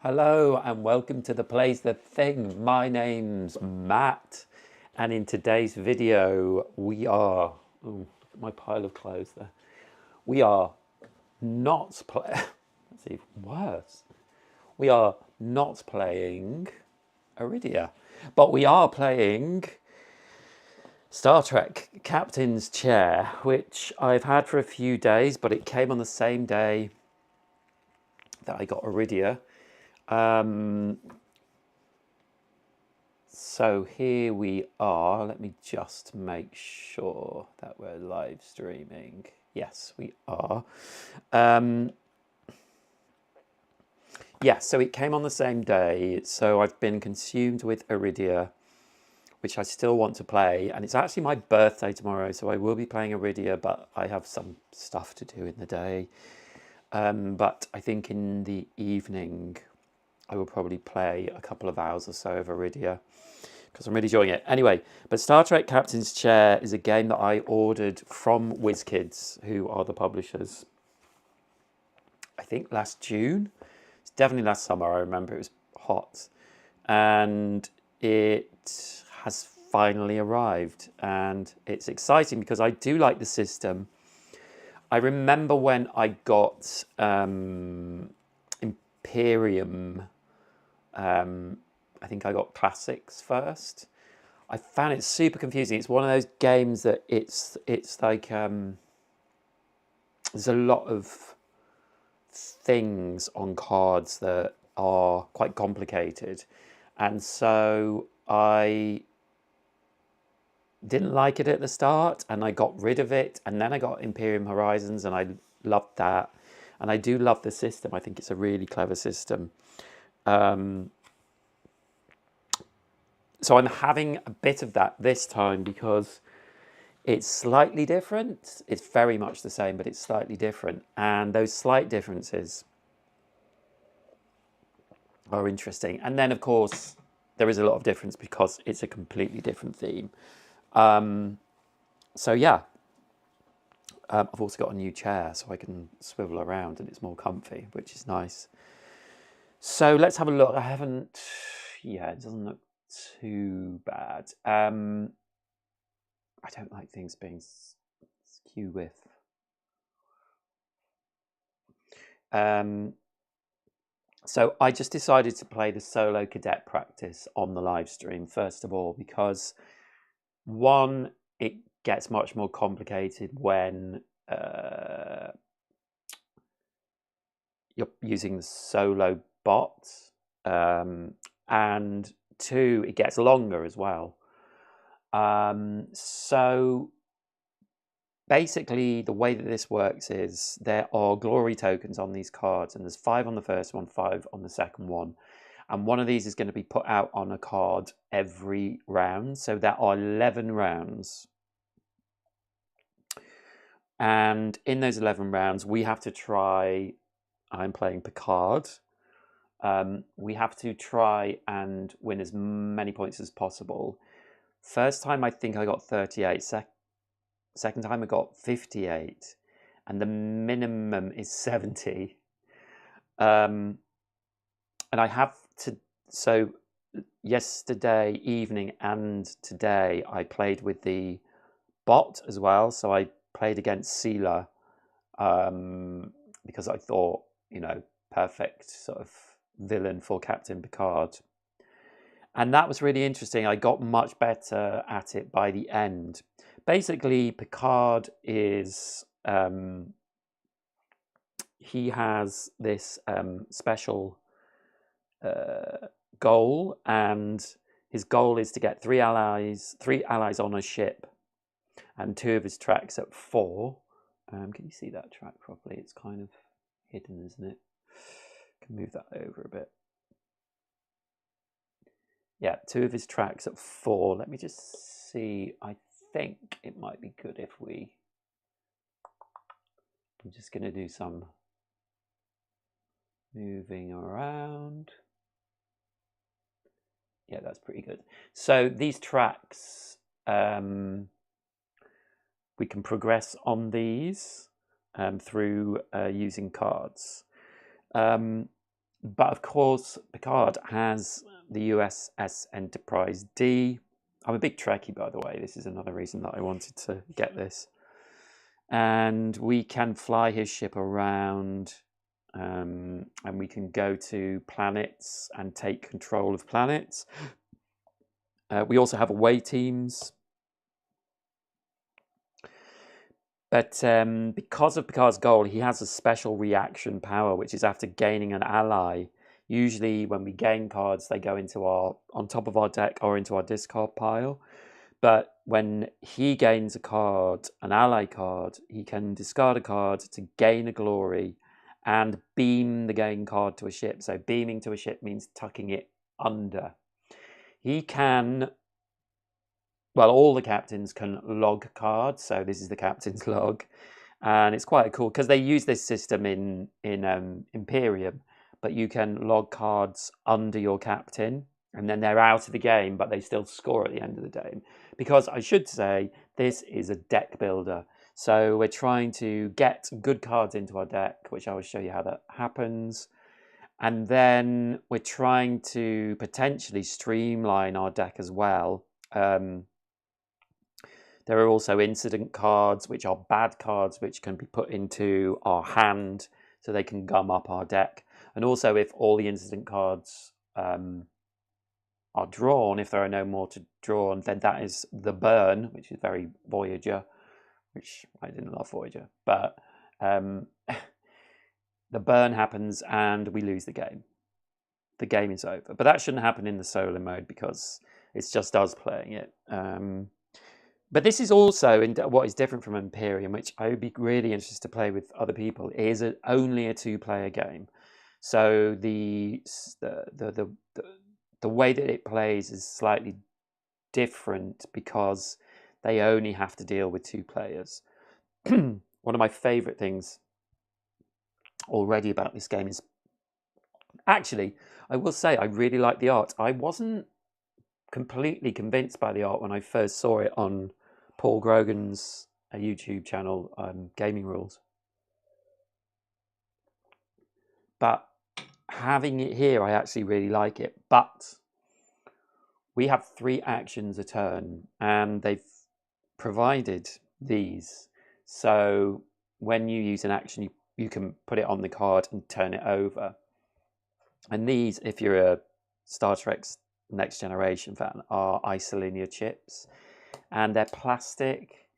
Hello and welcome to the Plays the Thing. My name's Matt, and in today's video we are, look at my pile of clothes there. We are not playing, that's even worse. We are not playing Arydia, but we are playing Star Trek Captain's Chair, which I've had for a few days, but it came on the same day that I got Arydia. So here we are. Let me just make sure that we're live streaming. Yes, we are. Yeah, so it came on the same day. So I've been consumed with Arydia, which I still want to play. And it's actually my birthday tomorrow, so I will be playing Arydia, but I have some stuff to do in the day. But I think in the evening, I will probably play a couple of hours or so of Arydia, because I'm really enjoying it. Anyway, but Star Trek Captain's Chair is a game that I ordered from WizKids, who are the publishers, I think last June. It's definitely last summer, I remember it was hot. And it has finally arrived. And it's exciting because I do like the system. I remember when I got Imperium, I think I got Classics first. I found it super confusing. It's one of those games that it's like there's a lot of things on cards that are quite complicated, and so I didn't like it at the start, and I got rid of it, and then I got Imperium Horizons, and I loved that, and I do love the system. I think it's a really clever system. So I'm having a bit of that this time because it's slightly different. It's very much the same, but it's slightly different. And those slight differences are interesting. And then, of course, there is a lot of difference because it's a completely different theme. So, yeah. I've also got a new chair so I can swivel around and it's more comfy, which is nice. So let's have a look. I haven't... Yeah, it doesn't look too bad. I don't like things being skew with. So I just decided to play the solo cadet practice on the live stream, first of all, because one, it gets much more complicated when you're using the solo bot, and two, it gets longer as well. So basically, the way that this works is there are glory tokens on these cards, and there's 5 on the first one, 5 on the second one. And one of these is going to be put out on a card every round. So there are 11 rounds. And in those 11 rounds, we have to try, I'm playing Picard. We have to try and win as many points as possible. First time, I think I got 38. Second time I got 58, and the minimum is 70. And I have to, so yesterday evening and today I played with the bot as well. So I played against Sela because I thought, perfect sort of villain for Captain Picard. And that was really interesting. I got much better at it by the end. Basically, Picard is, he has this special goal, and his goal is to get three allies on a ship, and 2 of his tracks at 4. Can you see that track properly? It's kind of hidden, isn't it? Can move that over a bit. Yeah, 2 of his tracks at 4. Let me just see. I think it might be good if I'm just going to do some moving around. Yeah, that's pretty good. So these tracks, we can progress on these through using cards. But of course, Picard has the USS Enterprise D. I'm a big Trekkie, by the way. This is another reason that I wanted to get this. And we can fly his ship around, and we can go to planets and take control of planets. We also have away teams. But because of Picard's goal, he has a special reaction power, which is after gaining an ally. Usually when we gain cards, they go into on top of our deck or into our discard pile. But when he gains a card, an ally card, he can discard a card to gain a glory and beam the gain card to a ship. So beaming to a ship means tucking it under. He can... Well, all the captains can log cards, so this is the captain's log, and it's quite cool because they use this system in Imperium, but you can log cards under your captain, and then they're out of the game, but they still score at the end of the game. Because I should say, this is a deck builder, so we're trying to get good cards into our deck, which I will show you how that happens, and then we're trying to potentially streamline our deck as well. There are also incident cards, which are bad cards, which can be put into our hand so they can gum up our deck. And also, if all the incident cards are drawn, if there are no more to draw, then that is the burn, which is very Voyager, which I didn't love Voyager. But the burn happens and we lose the game. The game is over. But that shouldn't happen in the solo mode because it's just us playing it. But this is also what is different from Imperium, which I would be really interested to play with other people. It is only a two-player game, so the way that it plays is slightly different because they only have to deal with two players. One of my favourite things already about this game is actually, I will say, I really like the art. I wasn't completely convinced by the art when I first saw it on Paul Grogan's YouTube channel, Gaming Rules. But having it here, I actually really like it. But we have 3 actions a turn, and they've provided these. So when you use an action, you can put it on the card and turn it over. And these, if you're a Star Trek's Next Generation fan, are isolinear chips. And they're plastic,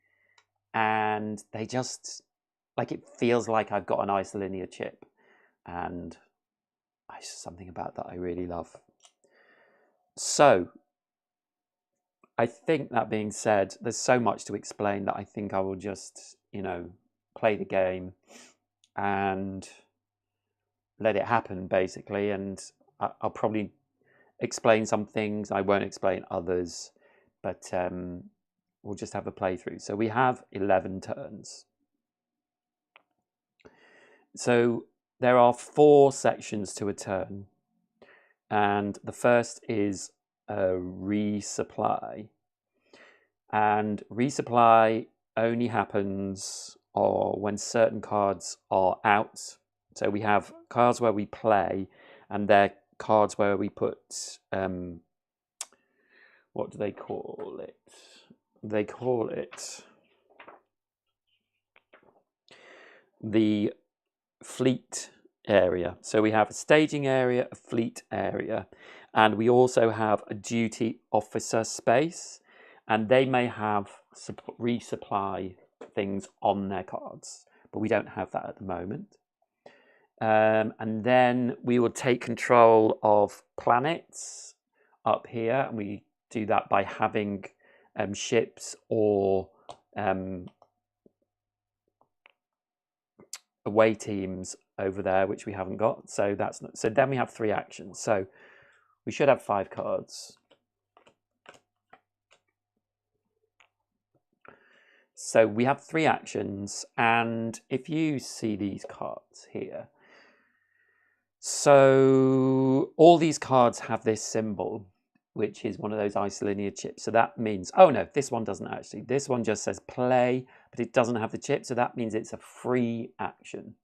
and they just, like, it feels like I've got an isolinear chip, and it's something about that I really love. So, I think that being said, there's so much to explain that I think I will just, play the game and let it happen, basically, and I'll probably explain some things, I won't explain others, but we'll just have a playthrough. So we have 11 turns. So there are 4 sections to a turn. And the first is a resupply. And resupply only happens when certain cards are out. So we have cards where we play, and they're cards where we put, what do they call it? They call it the fleet area. So we have a staging area, a fleet area, and we also have a duty officer space, and they may have resupply things on their cards, but we don't have that at the moment. And then we will take control of planets up here, and we do that by having ships or away teams over there, which we haven't got. So that's not, so then we have 3 actions. So we should have 5 cards. So we have 3 actions, and if you see these cards here, so all these cards have this symbol, which is one of those isolinear chips. So that means, oh no, this one doesn't actually. This one just says play, but it doesn't have the chip. So that means it's a free action.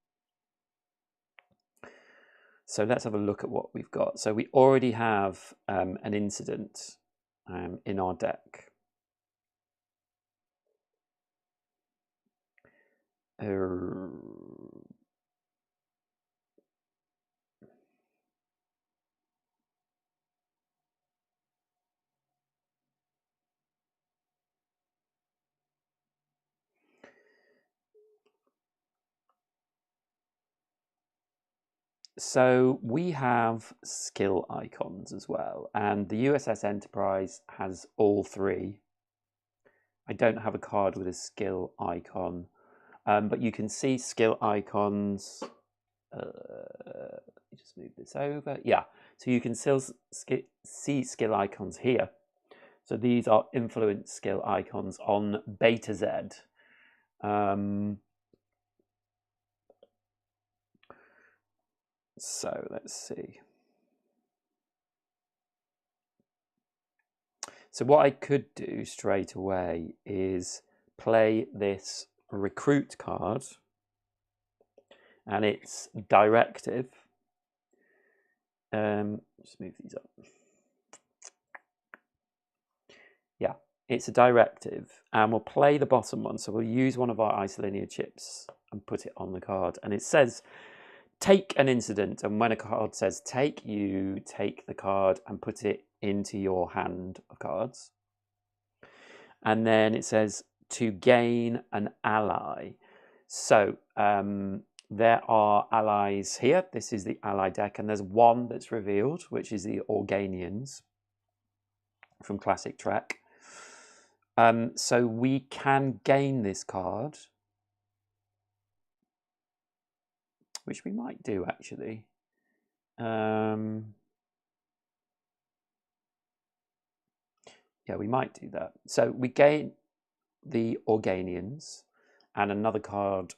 So let's have a look at what we've got. So we already have an incident in our deck. So we have skill icons as well, and the USS Enterprise has all three. I don't have a card with a skill icon, but you can see skill icons. Let me just move this over. Yeah, so you can still see skill icons here. So these are influence skill icons on Beta Z. So let's see. So what I could do straight away is play this recruit card, and it's directive. Just move these up. Yeah, it's a directive, and we'll play the bottom one. So we'll use one of our isolinear chips and put it on the card, and it says take an incident, and when a card says take, you take the card and put it into your hand of cards. And then it says to gain an ally. So there are allies here. This is the ally deck, and there's one that's revealed, which is the Organians from Classic Trek. So we can gain this card, which we might do actually. Yeah, we might do that. So we gain the Organians, and another card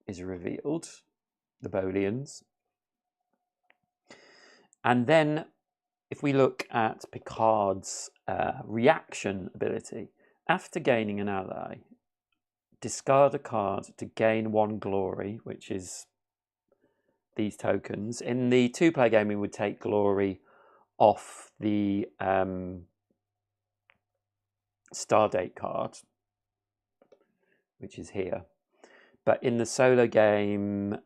is revealed, the Bolians. And then if we look at Picard's reaction ability, after gaining an ally, discard a card to gain 1 glory, which is these tokens. In the 2-player game, we would take glory off the Stardate card, which is here. But in the solo game,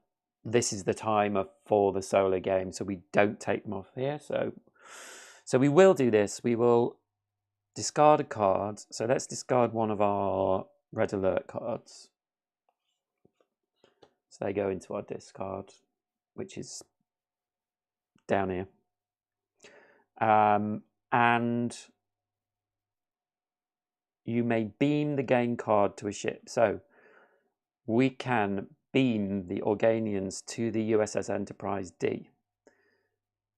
this is the timer for the solo game, so we don't take them off here. So we will do this. We will discard a card. So let's discard one of our red alert cards. So they go into our discard, which is down here. And you may beam the gain card to a ship. So we can beam the Organians to the USS Enterprise D.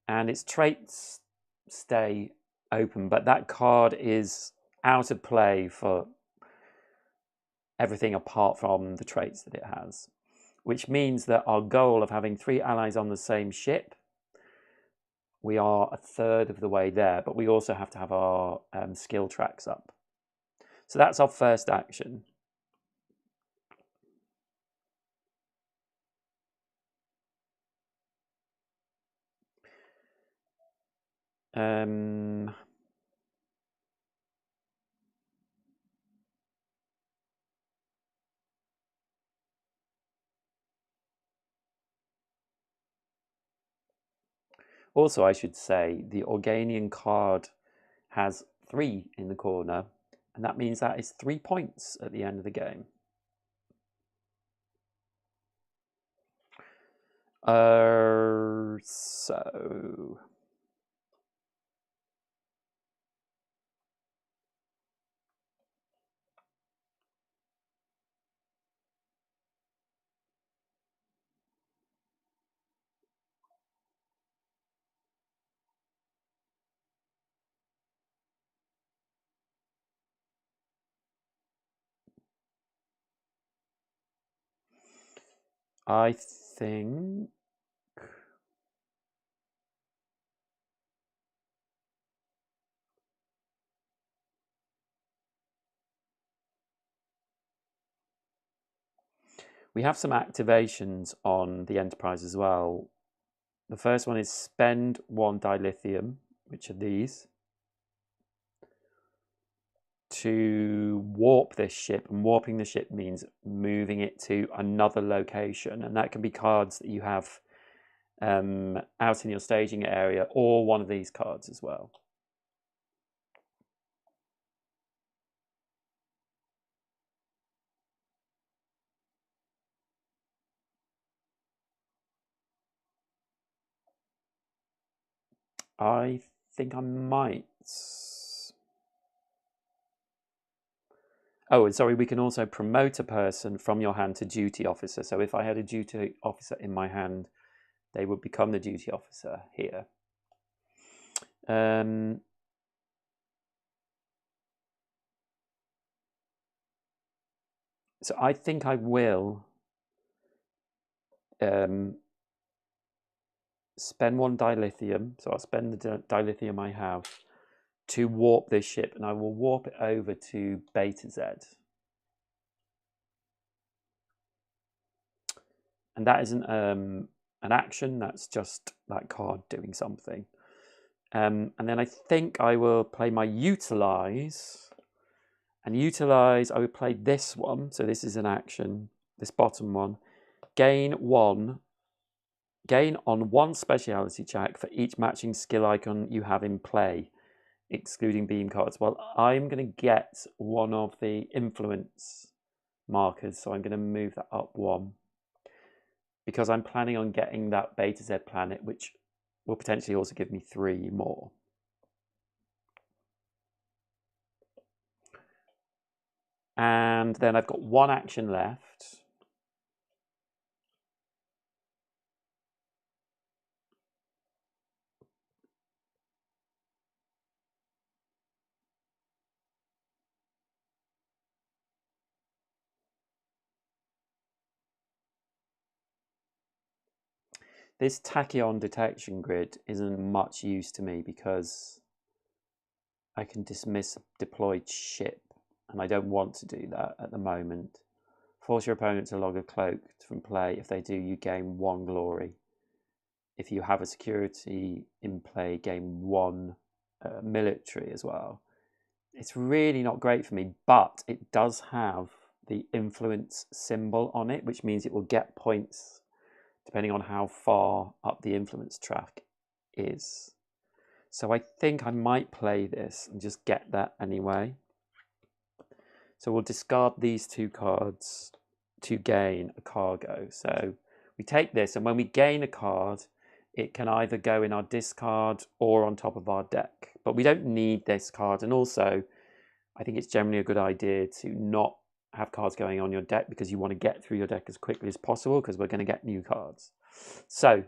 And its traits stay open, but that card is out of play for everything apart from the traits that it has, which means that our goal of having 3 allies on the same ship, we are a third of the way there, but we also have to have our skill tracks up. So that's our first action. Also, I should say, the Organian card has 3 in the corner, and that means that is 3 points at the end of the game. So I think we have some activations on the Enterprise as well. The first one is spend 1 dilithium, which are these, to warp this ship. And warping the ship means moving it to another location. And that can be cards that you have out in your staging area, or one of these cards as well. I think I might. Oh, and sorry, we can also promote a person from your hand to duty officer. So if I had a duty officer in my hand, they would become the duty officer here. So I think I will spend 1 dilithium. So I'll spend the dilithium I have to warp this ship, and I will warp it over to Beta Z. And that isn't an action, that's just that card doing something. And then I think I will play my Utilize. And Utilize, I would play this one. So this is an action, this bottom one. Gain on 1 speciality check for each matching skill icon you have in play, excluding beam cards. Well, I'm going to get one of the influence markers, so I'm going to move that up 1. Because I'm planning on getting that Beta Z planet, which will potentially also give me 3 more. And then I've got 1 action left. This tachyon detection grid isn't much use to me because I can dismiss a deployed ship, and I don't want to do that at the moment. Force your opponent to log a cloak from play. If they do, you gain 1 glory. If you have a security in play, gain 1 military as well. It's really not great for me, but it does have the influence symbol on it, which means it will get points depending on how far up the influence track is. So I think I might play this and just get that anyway. So we'll discard these 2 cards to gain a cargo. So we take this, and when we gain a card, it can either go in our discard or on top of our deck. But we don't need this card. And also, I think it's generally a good idea to not have cards going on your deck because you want to get through your deck as quickly as possible because we're going to get new cards. So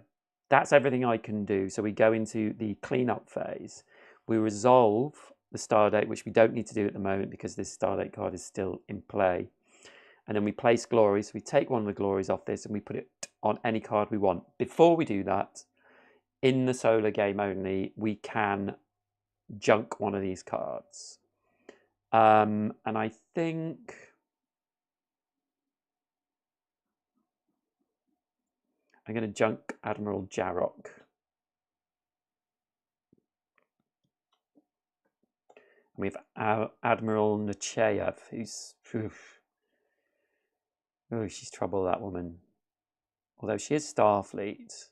that's everything I can do. So we go into the cleanup phase. We resolve the Stardate, which we don't need to do at the moment because this Stardate card is still in play. And then we place glories. We take one of the glories off this and we put it on any card we want. Before we do that, in the solar game only, we can junk one of these cards. And I think I'm going to junk Admiral Jarok. We have Admiral Nechayev, who's... Oh, she's trouble, that woman. Although she is Starfleet.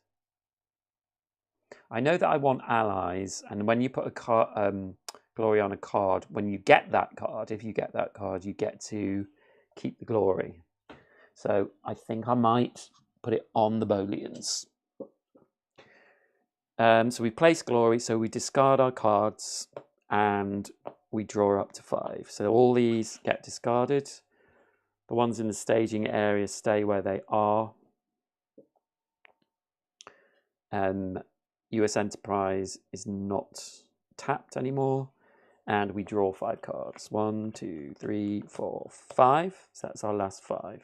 I know that I want allies, and when you put a glory on a card, when you get that card, if you get that card, you get to keep the glory. So I think I might put it on the Bolians. So we place glory, so we discard our cards, and we draw up to 5. So all these get discarded. The ones in the staging area stay where they are. US Enterprise is not tapped anymore. And we draw 5 cards. 1, 2, 3, 4, 5. So that's our last 5.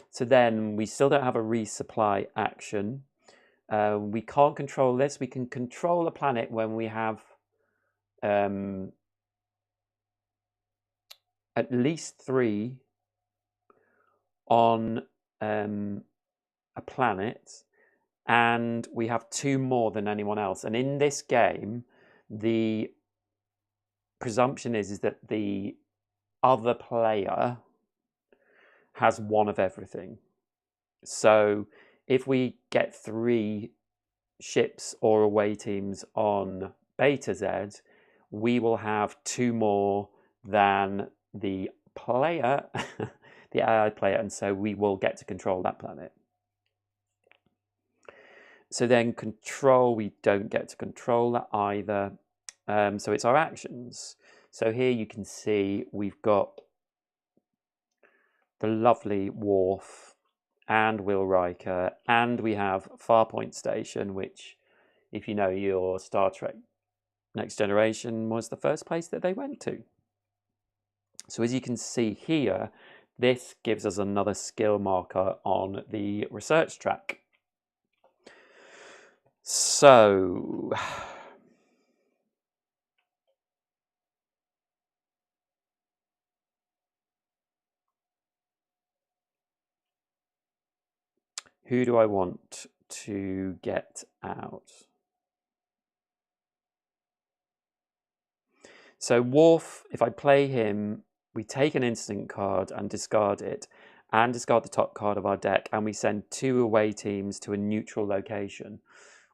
So then we still don't have a resupply action. We can't control this. We can control a planet when we have at least 3 on a planet, and we have 2 more than anyone else. And in this game, the presumption is that the other player has 1 of everything. So if we get 3 ships or away teams on Beta Z, we will have 2 more than the player, the AI player, and so we will get to control that planet. So then control, we don't get to control that either. So it's our actions. So here you can see we've got the lovely Worf and Will Riker, and we have Farpoint Station, which, if you know your Star Trek Next Generation, was the first place that they went to. So as you can see here, this gives us another skill marker on the research track. So who do I want to get out? So Worf, if I play him, we take an instant card and discard it, and discard the top card of our deck, and we send 2 away teams to a neutral location,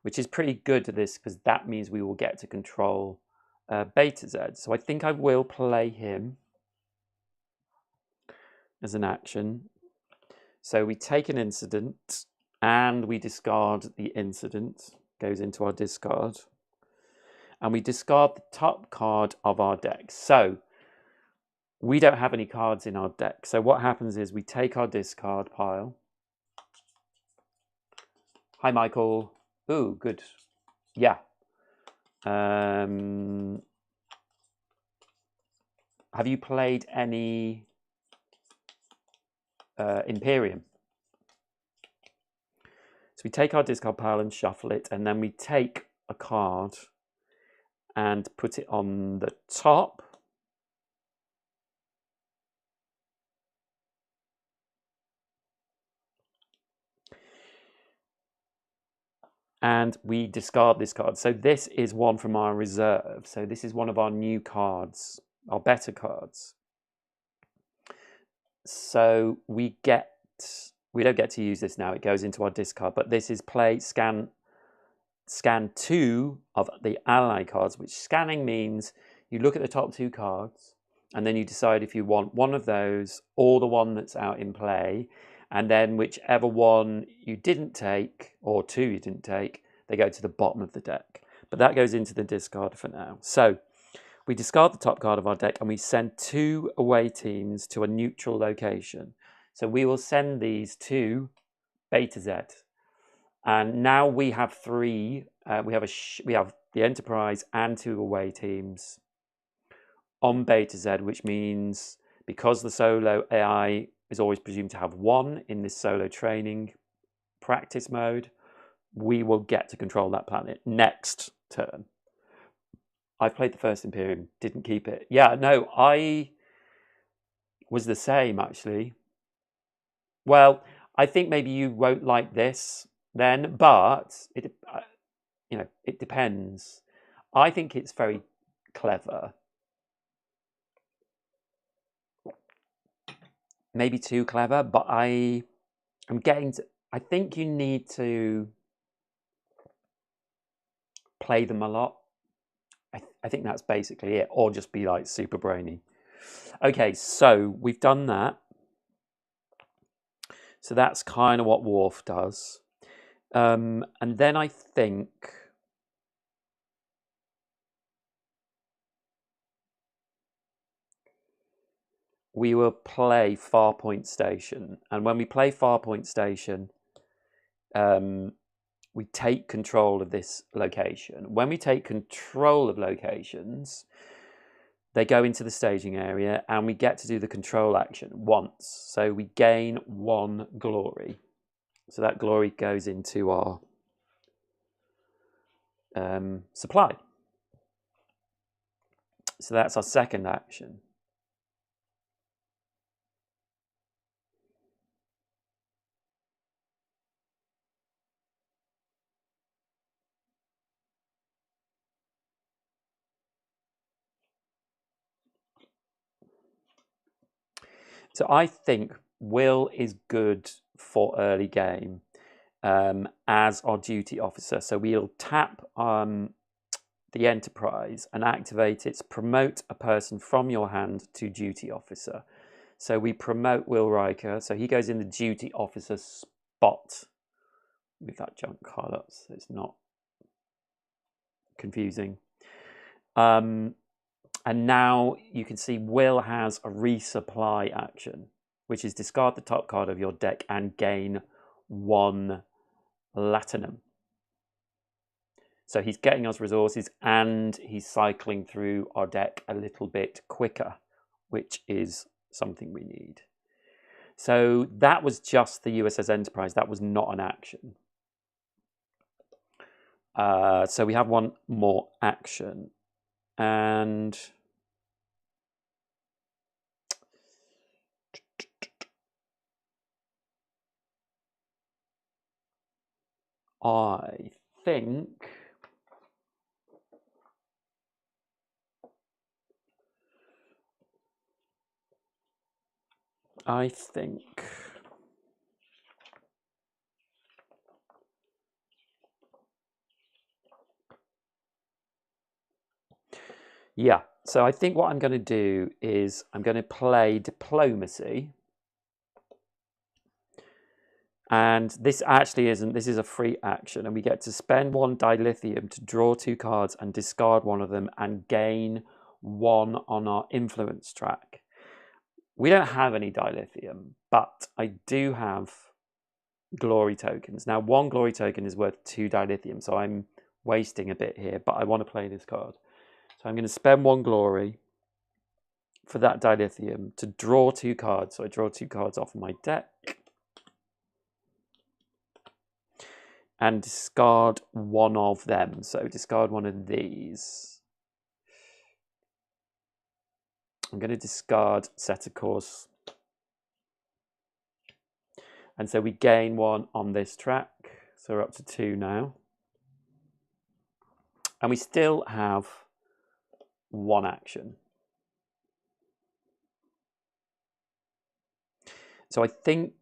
which is pretty good to this because that means we will get to control Beta Z. So I think I will play him as an action. So we take an incident and we discard the incident, goes into our discard, and we discard the top card of our deck. So we don't have any cards in our deck. So what happens is we take our discard pile. Hi, Michael. Ooh, good. Yeah. Have you played any Imperium? So we take our discard pile and shuffle it, and then we take a card and put it on the top. And we discard this card. So this is one from our reserve. So this is one of our new cards, our better cards. So we don't get to use this now. It goes into our discard. But this is scan 2 of the ally cards, which scanning means you look at the top 2 cards and then you decide if you want one of those or the one that's out in play, and then whichever one you didn't take, or 2 you didn't take, they go to the bottom of the deck. But that goes into the discard for now. So we discard the top card of our deck and we send 2 away teams to a neutral location. So we will send these to Beta Z. And now we have 3. We have the Enterprise and 2 away teams on Beta Z, which means because the solo AI is always presumed to have 1 in this solo training practice mode, we will get to control that planet next turn. I've played the first Imperium, didn't keep it. Yeah, no, I was the same actually. Well, I think maybe you won't like this then, but it depends. I think it's very clever. Maybe too clever, but I think you need to play them a lot. I think that's basically it, or just be like super brainy. Okay, so we've done that. So that's kind of what Worf does. And then I think we will play Farpoint Station. And when we play Farpoint Station, we take control of this location. When we take control of locations, they go into the staging area and we get to do the control action once. So we gain 1 glory. So that glory goes into our supply. So that's our second action. So I think Will is good for early game as our duty officer. So we'll tap the Enterprise and activate its promote a person from your hand to duty officer. So we promote Will Riker, so he goes in the duty officer spot. Move that junk card up so it's not confusing. And now you can see Will has a resupply action, which is discard the top card of your deck and gain 1 latinum. So he's getting us resources and he's cycling through our deck a little bit quicker, which is something we need. So that was just the USS Enterprise. That was not an action. So we have one more action. And I think yeah, so I think what I'm going to do is I'm going to play diplomacy. And this actually isn't, this is a free action, and we get to spend 1 dilithium to draw 2 cards and discard one of them and gain 1 on our influence track. We don't have any dilithium, but I do have glory tokens. Now 1 glory token is worth 2 dilithium, so I'm wasting a bit here, but I want to play this card. So I'm going to spend 1 glory for that dilithium to draw 2 cards. So I draw 2 cards off of my deck and discard 1 of them. So discard 1 of these. I'm going to discard set a course. And so we gain 1 on this track. So we're up to 2 now. And we still have 1 action. So I think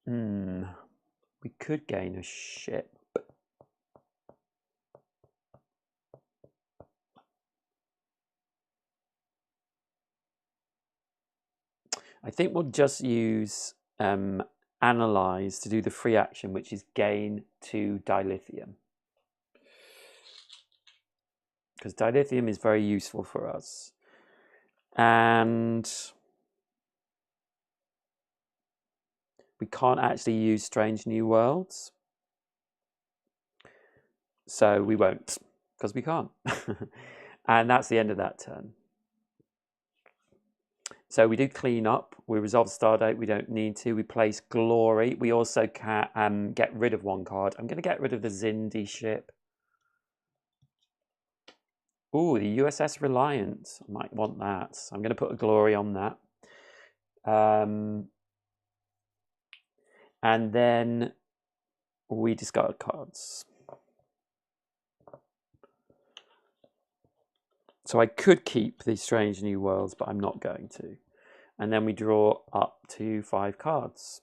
we could gain a ship. I think we'll just use analyze to do the free action, which is gain 2 dilithium. Because dilithium is very useful for us. And we can't actually use Strange New Worlds. So we won't, because we can't. And that's the end of that turn. So we do clean up. We resolve Stardate. We don't need to. We place Glory. We also can get rid of 1 card. I'm going to get rid of the Zindi ship. Ooh, the USS Reliant. I might want that. So I'm going to put a Glory on that. And then we discard cards. So I could keep these Strange New Worlds, but I'm not going to. And then we draw up to 5 cards.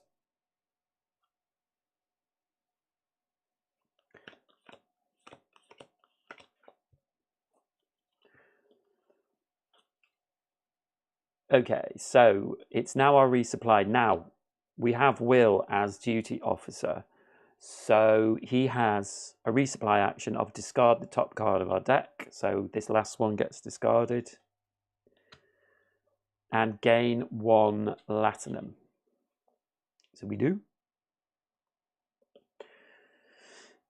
Okay, so it's now our resupply. Now, we have Will as duty officer. So he has a resupply action of discard the top card of our deck. So this last one gets discarded. And gain 1 latinum. So we do.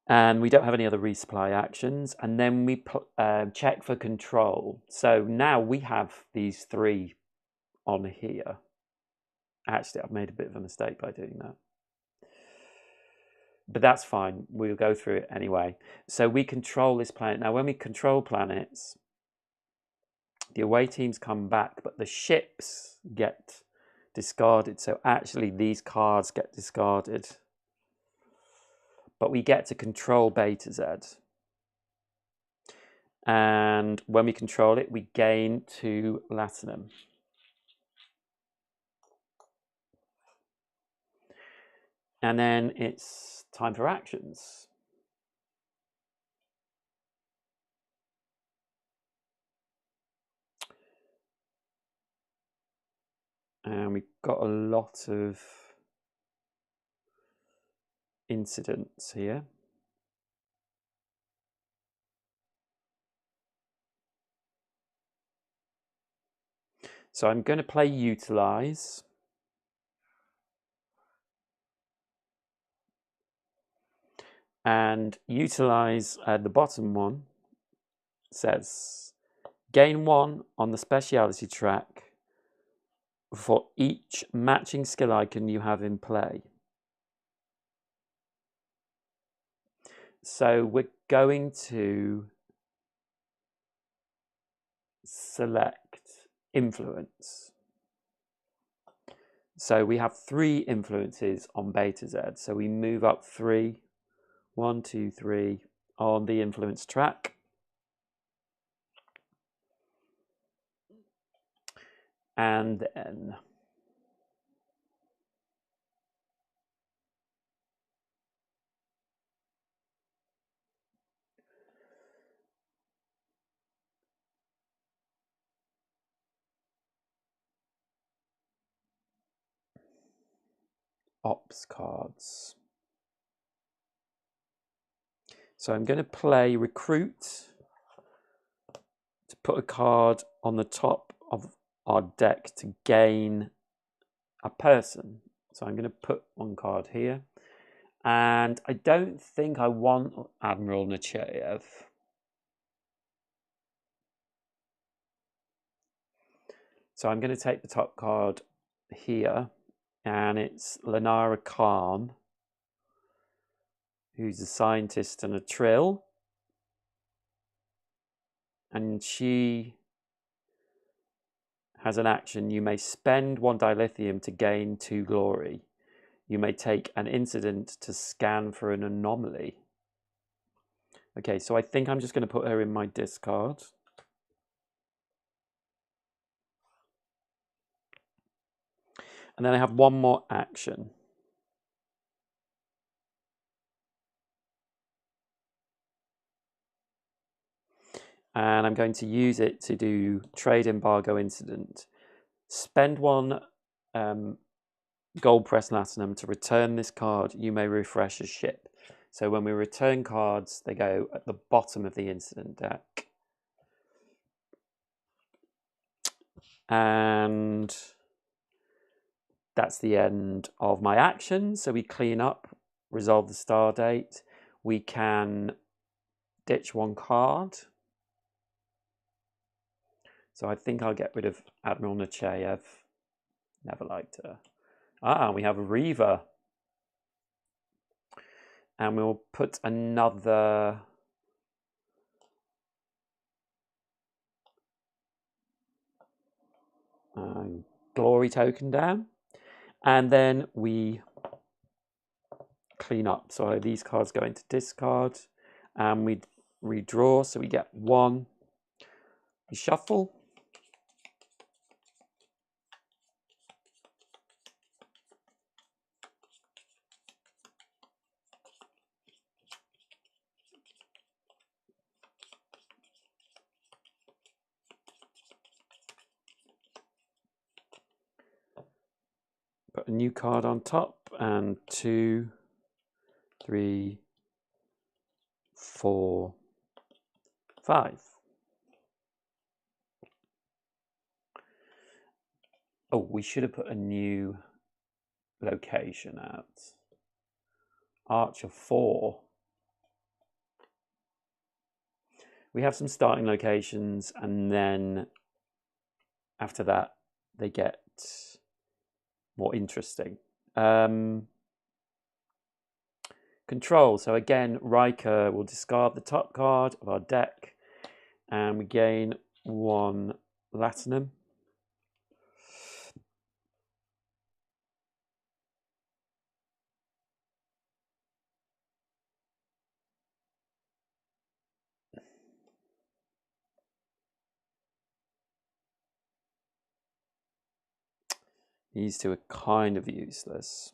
And we don't have any other resupply actions. And then we check for control. So now we have these 3 on here. Actually, I've made a bit of a mistake by doing that. But that's fine. We'll go through it anyway. So we control this planet. Now, when we control planets, the away teams come back, but the ships get discarded. So actually, these cards get discarded. But we get to control Beta Z. And when we control it, we gain 2 latinum. And then it's time for actions. And we've got a lot of incidents here. So I'm going to play Utilize. And Utilize, the bottom one, says gain 1 on the speciality track for each matching skill icon you have in play. So we're going to select influence. So we have 3 influences on beta Z. So we move up 3, 1, 2, 3 on the influence track. And then ops cards. So I'm going to play recruit to put a card on the top of our deck to gain a person. So I'm going to put 1 card here. And I don't think I want Admiral Nechayev. So I'm going to take the top card here, and it's Lenara Khan, who's a scientist and a trill. And she has an action. You may spend 1 dilithium to gain 2 glory. You may take an incident to scan for an anomaly. Okay, so I think I'm just going to put her in my discard. And then I have 1 more action. And I'm going to use it to do trade embargo incident. Spend 1 gold press latinum to return this card. You may refresh a ship. So when we return cards, they go at the bottom of the incident deck. And that's the end of my action. So we clean up, resolve the star date. We can ditch 1 card. So I think I'll get rid of Admiral Nechayev. Never liked her. We have a Reaver. And we'll put another glory token down. And then we clean up. So these cards go into discard. And we redraw. So we get 1. We shuffle. Put a new card on top, and 2, 3, 4, 5. Oh, we should have put a new location out. Archer 4. We have some starting locations, and then after that, they get more interesting. Control. So again, Riker will discard the top card of our deck, and we gain 1 latinum. These 2 are kind of useless.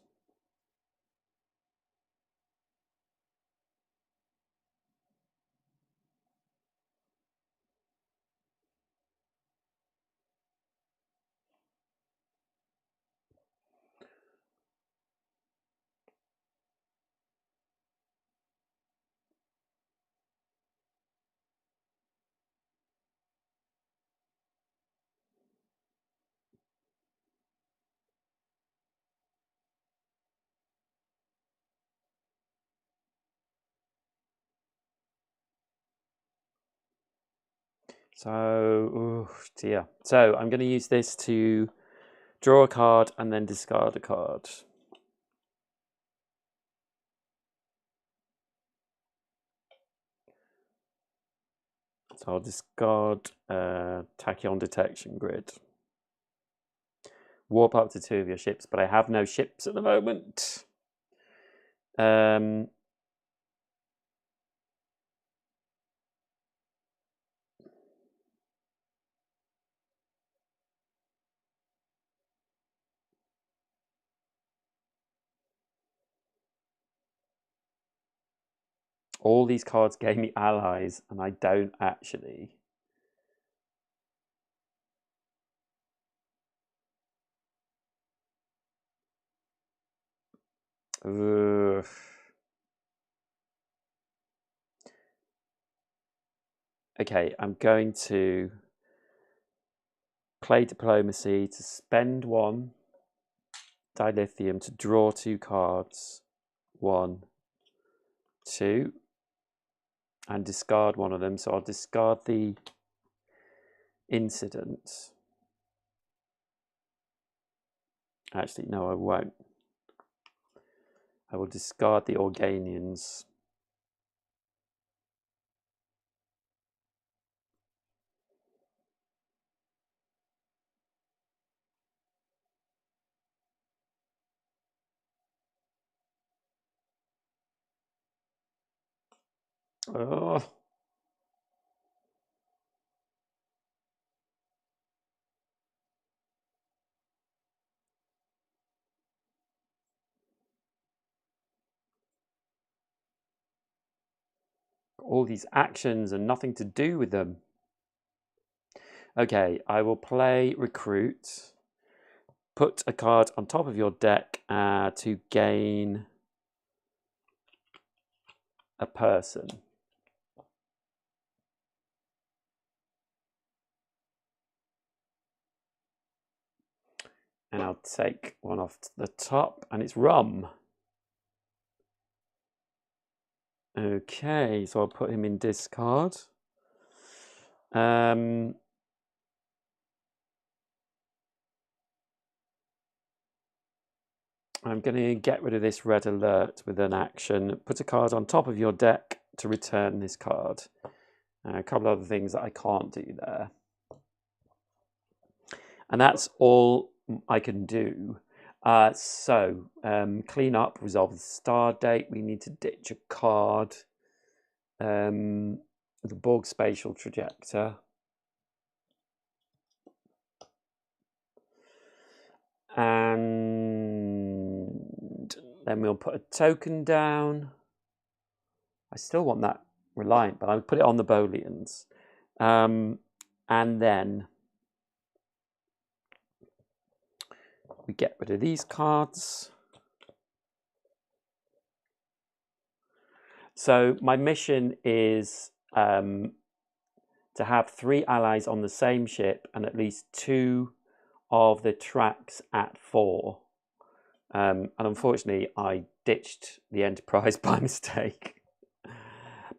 So, oh dear. So I'm going to use this to draw a card and then discard a card. So I'll discard Tachyon Detection Grid. Warp up to 2 of your ships, but I have no ships at the moment. All these cards gave me allies, and I don't actually. Ugh. Okay, I'm going to play Diplomacy to spend 1 dilithium to draw 2 cards. 1, 2, and discard 1 of them. So I'll discard the incident. Actually, no, I won't. I will discard the Organians. Oh. All these actions and nothing to do with them. Okay, I will play Recruit. Put a card on top of your deck to gain a person. And I'll take 1 off the top, and it's Rum. Okay, so I'll put him in discard. I'm going to get rid of this red alert with an action. Put a card on top of your deck to return this card. A couple of other things that I can't do there. And that's all I can do. Clean up, resolve the star date. We need to ditch a card. The Borg spatial trajector. And then we'll put a token down. I still want that Reliant, but I would put it on the Bolians. And then we get rid of these cards. So my mission is to have 3 allies on the same ship and at least 2 of the tracks at 4. And unfortunately, I ditched the Enterprise by mistake.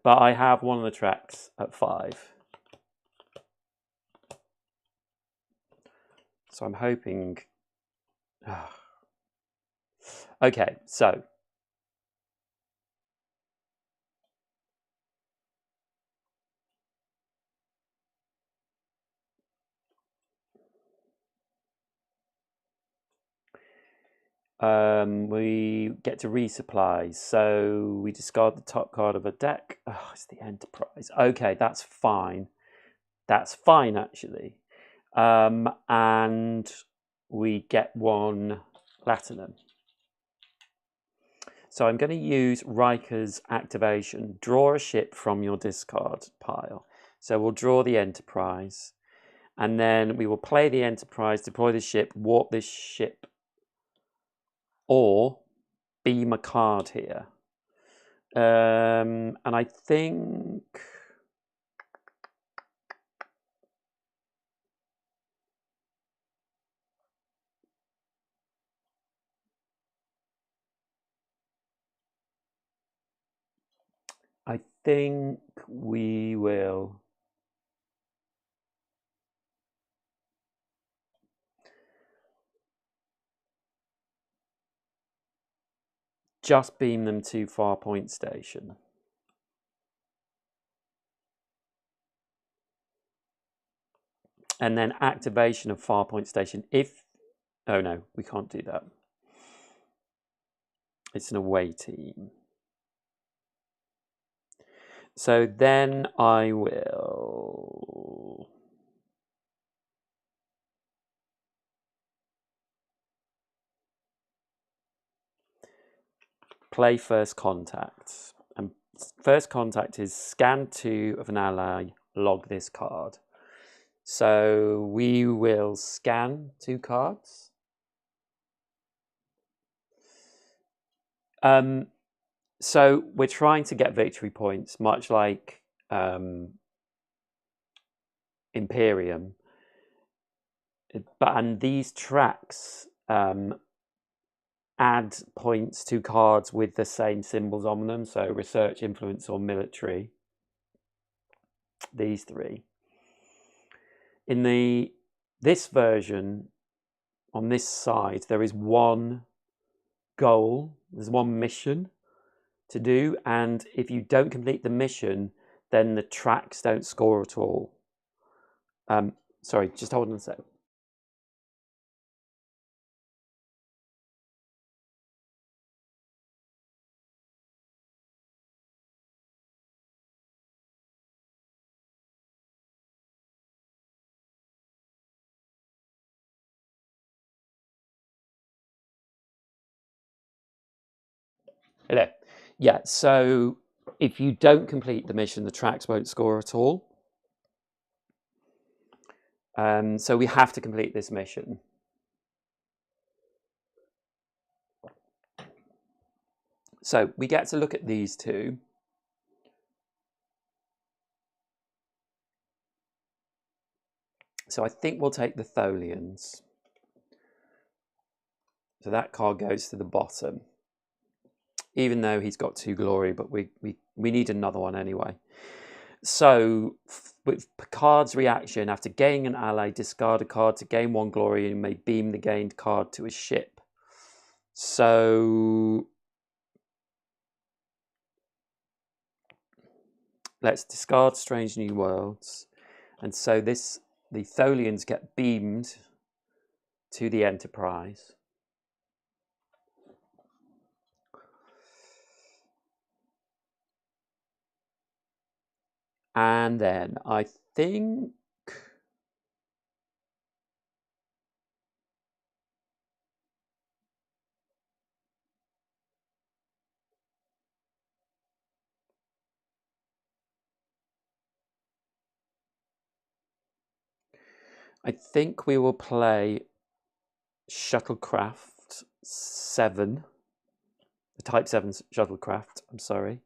But I have 1 of the tracks at 5. So I'm hoping... Okay, so... we get to resupply, so we discard the top card of a deck. Oh, it's the Enterprise. Okay, that's fine. That's fine, actually. And we get 1 platinum. So I'm going to use Riker's activation. Draw a ship from your discard pile. So we'll draw the Enterprise. And then we will play the Enterprise, deploy the ship, warp this ship, or beam a card here. And I think... we will just beam them to Farpoint Station. And then activation of Farpoint Station if... Oh no, we can't do that. It's an away team. So then I will... play First Contact. And First Contact is scan 2 of an ally, log this card. So we will scan 2 cards. So we're trying to get victory points, much like Imperium. And these tracks add points to cards with the same symbols on them. So research, influence, or military. These 3. In this version, on this side, there is one goal. There's one mission to do, and if you don't complete the mission, then the tracks don't score at all. Sorry, just hold on a sec. Hello. Yeah, so if you don't complete the mission, the tracks won't score at all. So we have to complete this mission. So we get to look at these 2. So I think we'll take the Tholians. So that card goes to the bottom. Even though he's got 2 glory, but we need another one anyway. So with Picard's reaction, after gaining an ally, discard a card to gain 1 glory and may beam the gained card to a ship. So let's discard Strange New Worlds. And so the Tholians get beamed to the Enterprise. And then I think we will play Shuttlecraft 7, the Type 7 Shuttlecraft, I'm sorry.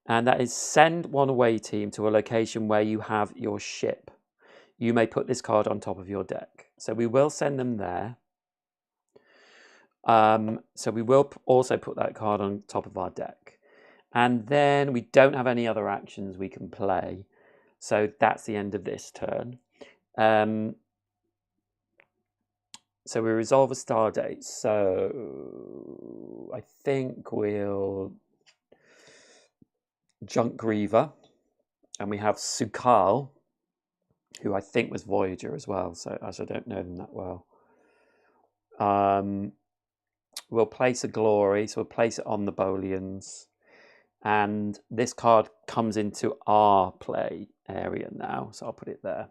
And that is send 1 away team to a location where you have your ship. You may put this card on top of your deck. So we will send them there. So we will also put that card on top of our deck. And then we don't have any other actions we can play. So that's the end of this turn. So we resolve a star date. So I think we'll Junk Griever. And we have Sukal, who I think was Voyager as well, so as I don't know them that well. We'll place a glory, so we'll place it on the Bolians. And this card comes into our play area now, so I'll put it there.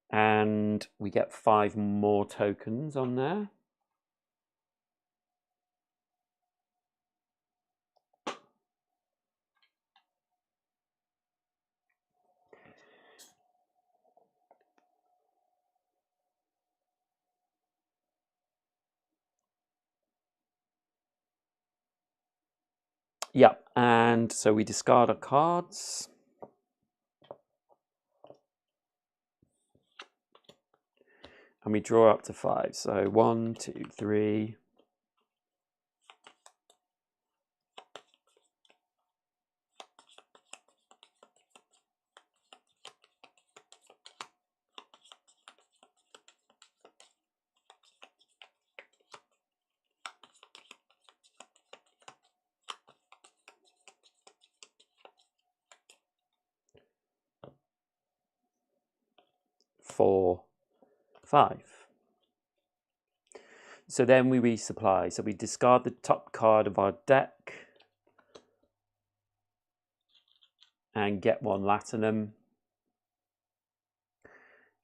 And we get 5 more tokens on there. Yep, and so we discard our cards. And we draw up to 5. So 1, 2, 3. 4, 5. So then we resupply. So we discard the top card of our deck and get 1 Latinum.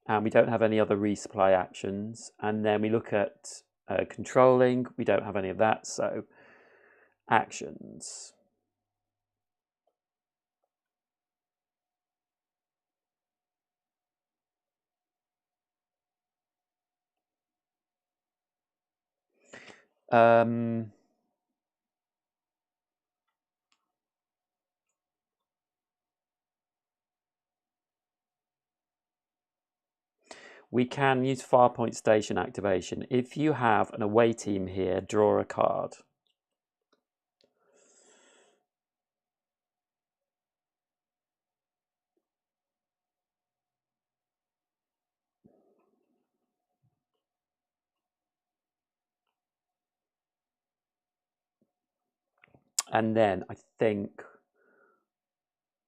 And we don't have any other resupply actions. And then we look at controlling. We don't have any of that, so actions. We can use Farpoint Station activation. If you have an away team here, draw a card. And then I think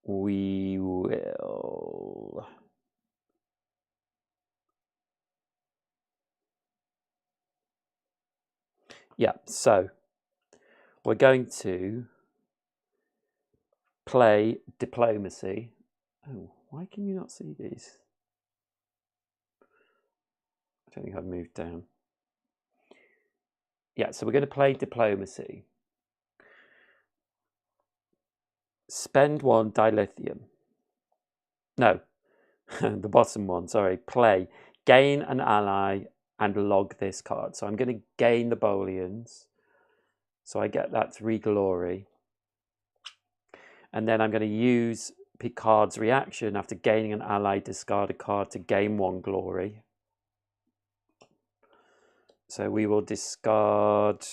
we will... Yeah, so we're going to play Diplomacy. Oh, why can you not see these? I don't think I've moved down. Yeah, so we're going to play Diplomacy. Spend 1 dilithium. No, the bottom one, sorry. Play. Gain an ally and log this card. So I'm going to gain the Bolians. So I get that 3 glory. And then I'm going to use Picard's reaction after gaining an ally, discard a card to gain 1 glory. So we will discard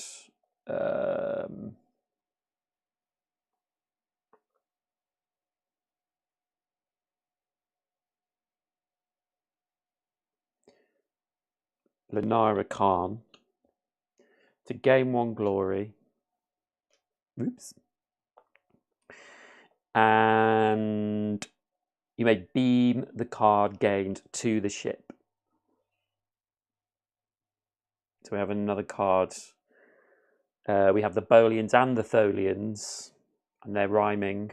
Lenara Khan to gain 1 glory. Oops. And you may beam the card gained to the ship. So we have another card. We have the Bolians and the Tholians, and they're rhyming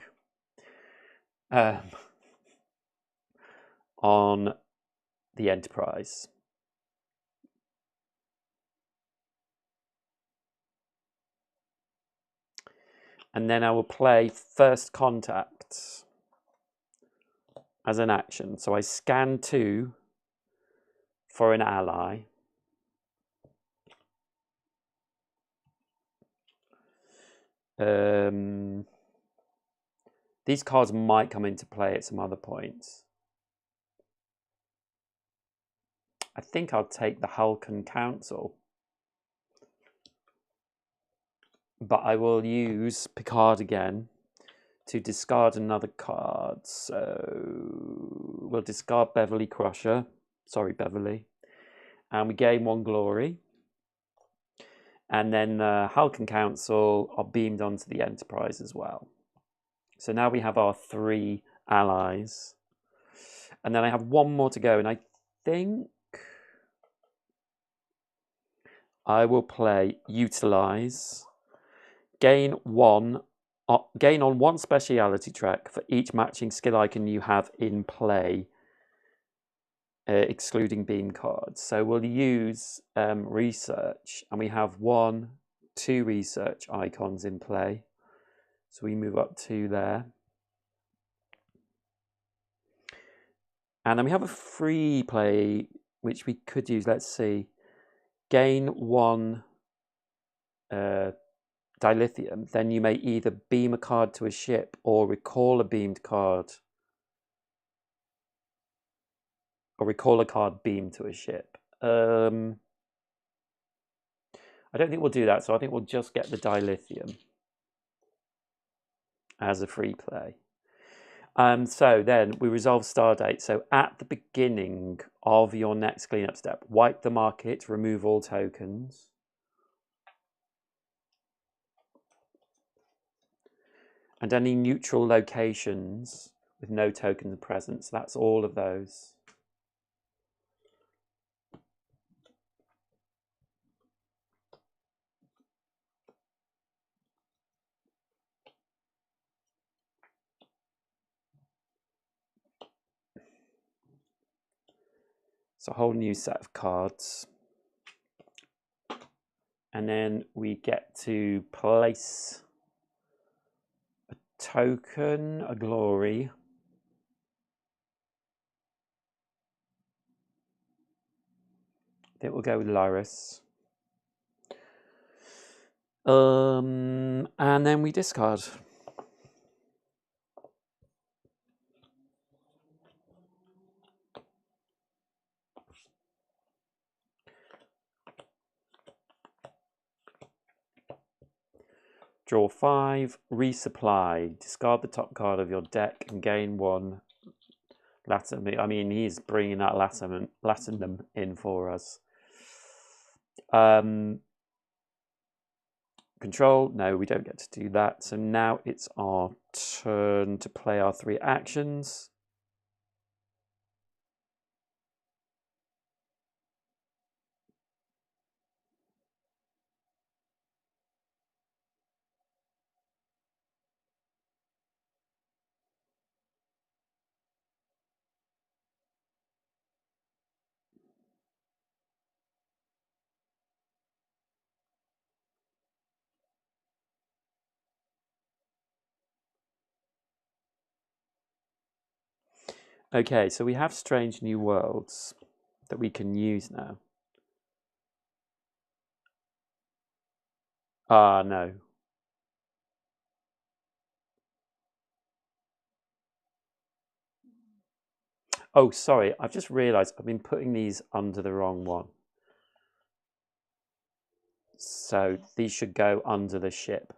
on the Enterprise. And then I will play First Contact as an action. So I scan 2 for an ally. These cards might come into play at some other points. I think I'll take the Halcyon Council. But I will use Picard again to discard another card. So we'll discard Beverly Crusher. Sorry, Beverly. And we gain 1 glory. And then the Halcyon Council are beamed onto the Enterprise as well. So now we have our 3 allies. And then I have 1 more to go. And I think I will play Utilize. Gain on 1 speciality track for each matching skill icon you have in play, excluding beam cards. So we'll use research, and we have 1, 2 research icons in play. So we move up 2 there. And then we have a free play, which we could use. Let's see. Gain 1 dilithium, then you may either beam a card to a ship or recall a beamed card. Or recall a card beamed to a ship. I don't think we'll do that, so I think we'll just get the dilithium as a free play. So then we resolve Stardate. So at the beginning of your next cleanup step, wipe the market, remove all tokens. And any neutral locations with no tokens present. So that's all of those. So a whole new set of cards. And then we get to place a token, a glory. I think we'll go with Lyris. And then we discard. Draw 5, resupply. Discard the top card of your deck and gain 1 Latinum. I mean, he's bringing that Latinum in for us. Control, no, we don't get to do that. So now it's our turn to play our 3 actions. Okay, so we have Strange New Worlds that we can use now. No. Oh, sorry, I've just realised I've been putting these under the wrong one. So these should go under the ship.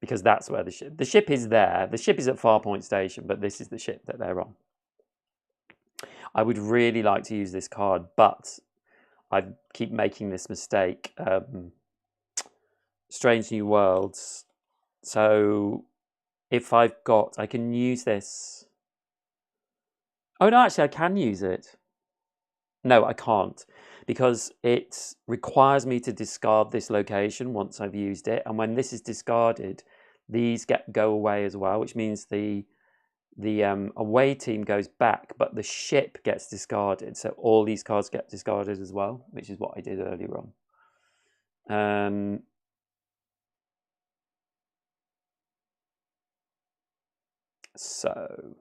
Because that's where the ship is there. The ship is at Farpoint Station, but this is the ship that they're on. I would really like to use this card, but I keep making this mistake. Strange New Worlds. So if I can use this. Oh no, actually I can use it. No, I can't, because it requires me to discard this location once I've used it, and when this is discarded, these go away as well, which means the away team goes back, but the ship gets discarded. So all these cards get discarded as well, which is what I did earlier on. So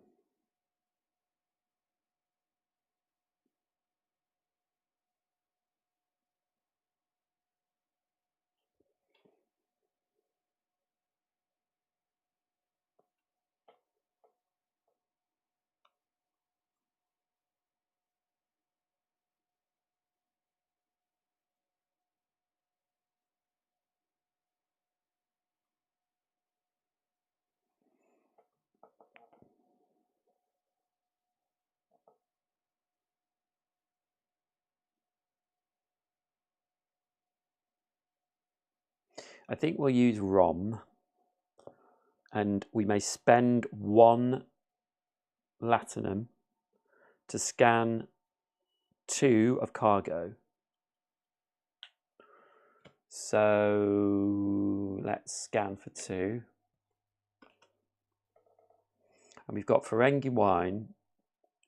I think we'll use ROM, and we may spend 1 Latinum to scan 2 of cargo. So let's scan for 2. And we've got Ferengi wine,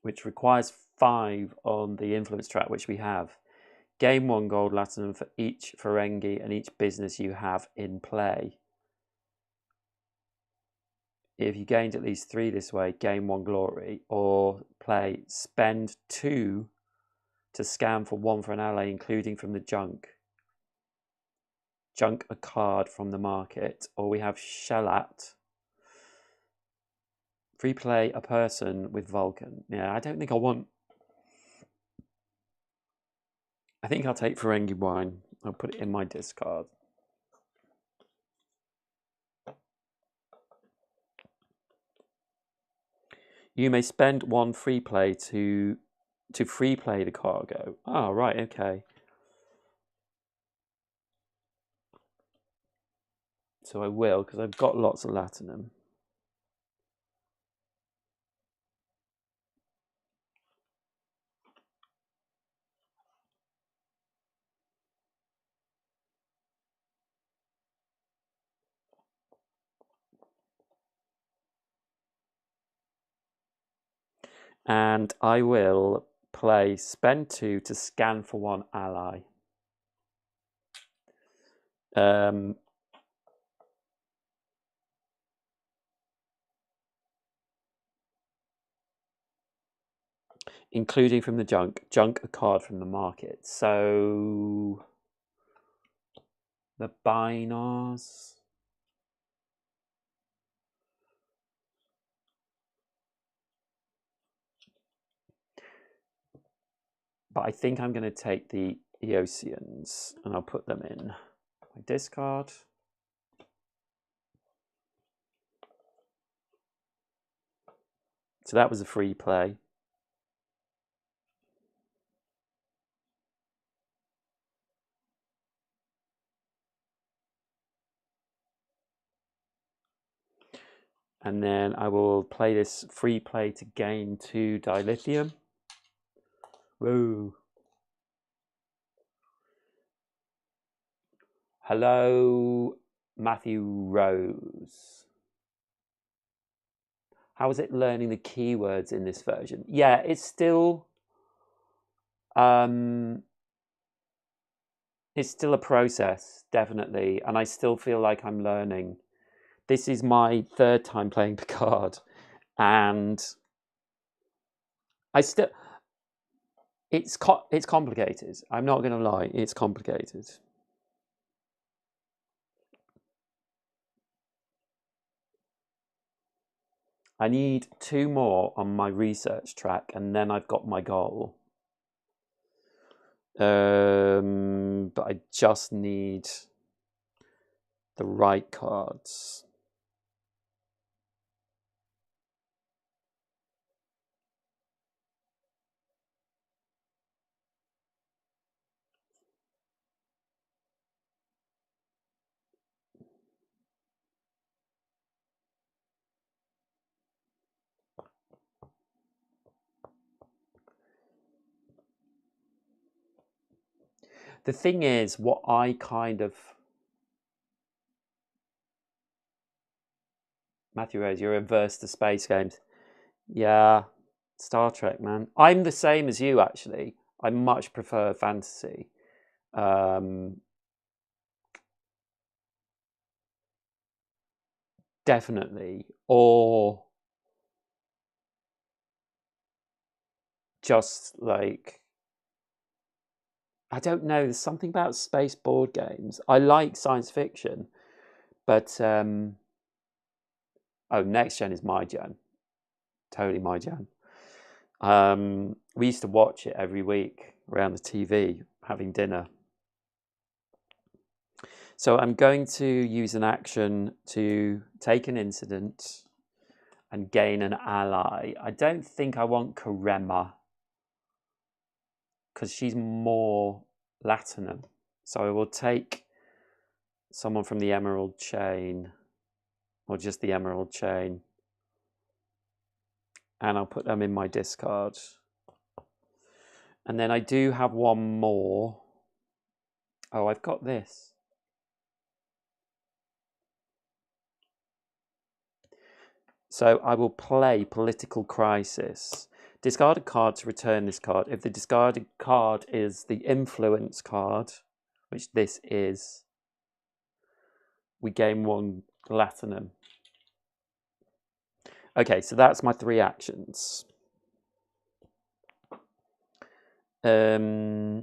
which requires 5 on the influence track, which we have. Gain 1 gold Latinum for each Ferengi and each business you have in play. If you gained at least 3 this way, gain 1 glory, or play spend 2 to scan for 1 for an ally, including from the junk. Junk a card from the market. Or we have Shalat. Free play a person with Vulcan. Yeah, I don't think I want. I think I'll take Ferengi wine. I'll put it in my discard. You may spend 1 free play to free play the cargo. Oh, right, okay. So I will, because I've got lots of Latinum. And I will play spend 2 to scan for 1 ally. Including from the junk a card from the market. So the Binars. But I think I'm going to take the Eosians and I'll put them in my discard. So that was a free play. And then I will play this free play to gain 2 dilithium. Whoa. Hello, Matthew Rose. How is it learning the keywords in this version? Yeah, it's still a process, definitely, and I still feel like I'm learning. This is my 3rd time playing Picard, and it's complicated. I'm not going to lie, it's complicated. I need 2 more on my research track, and then I've got my goal. But I just need the right cards. The thing is, what I kind of... Matthew Rose, you're averse to space games. Yeah, Star Trek, man. I'm the same as you, actually. I much prefer fantasy. Definitely. Or just like... I don't know, there's something about space board games. I like science fiction, but... oh, Next Gen is my gen. Totally my gen. We used to watch it every week around the TV, having dinner. So I'm going to use an action to take an incident and gain an ally. I don't think I want Karema because she's more Latinum. So I will take someone from the Emerald Chain, or just the Emerald Chain, and I'll put them in my discard. And then I do have 1 more. Oh, I've got this. So I will play Political Crisis. Discard a card to return this card. If the discarded card is the Influence card, which this is, we gain 1 Latinum. Okay, so that's my 3 actions. Yeah.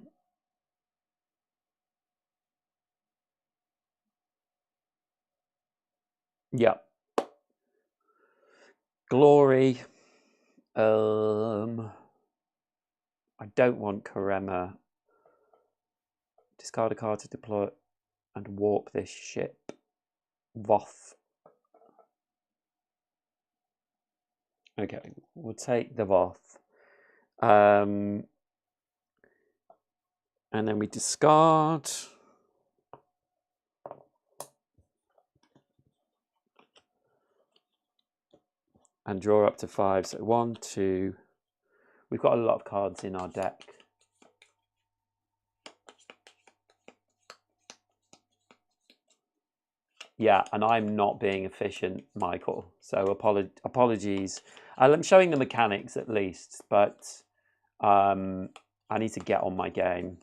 Glory. I don't want Karema. Discard a card to deploy and warp this ship. Voth. Okay, we'll take the Voth. And then we discard. And draw up to 5. So 1, 2. We've got a lot of cards in our deck. Yeah, and I'm not being efficient, Michael. So apologies. I'm showing the mechanics at least, but I need to get on my game.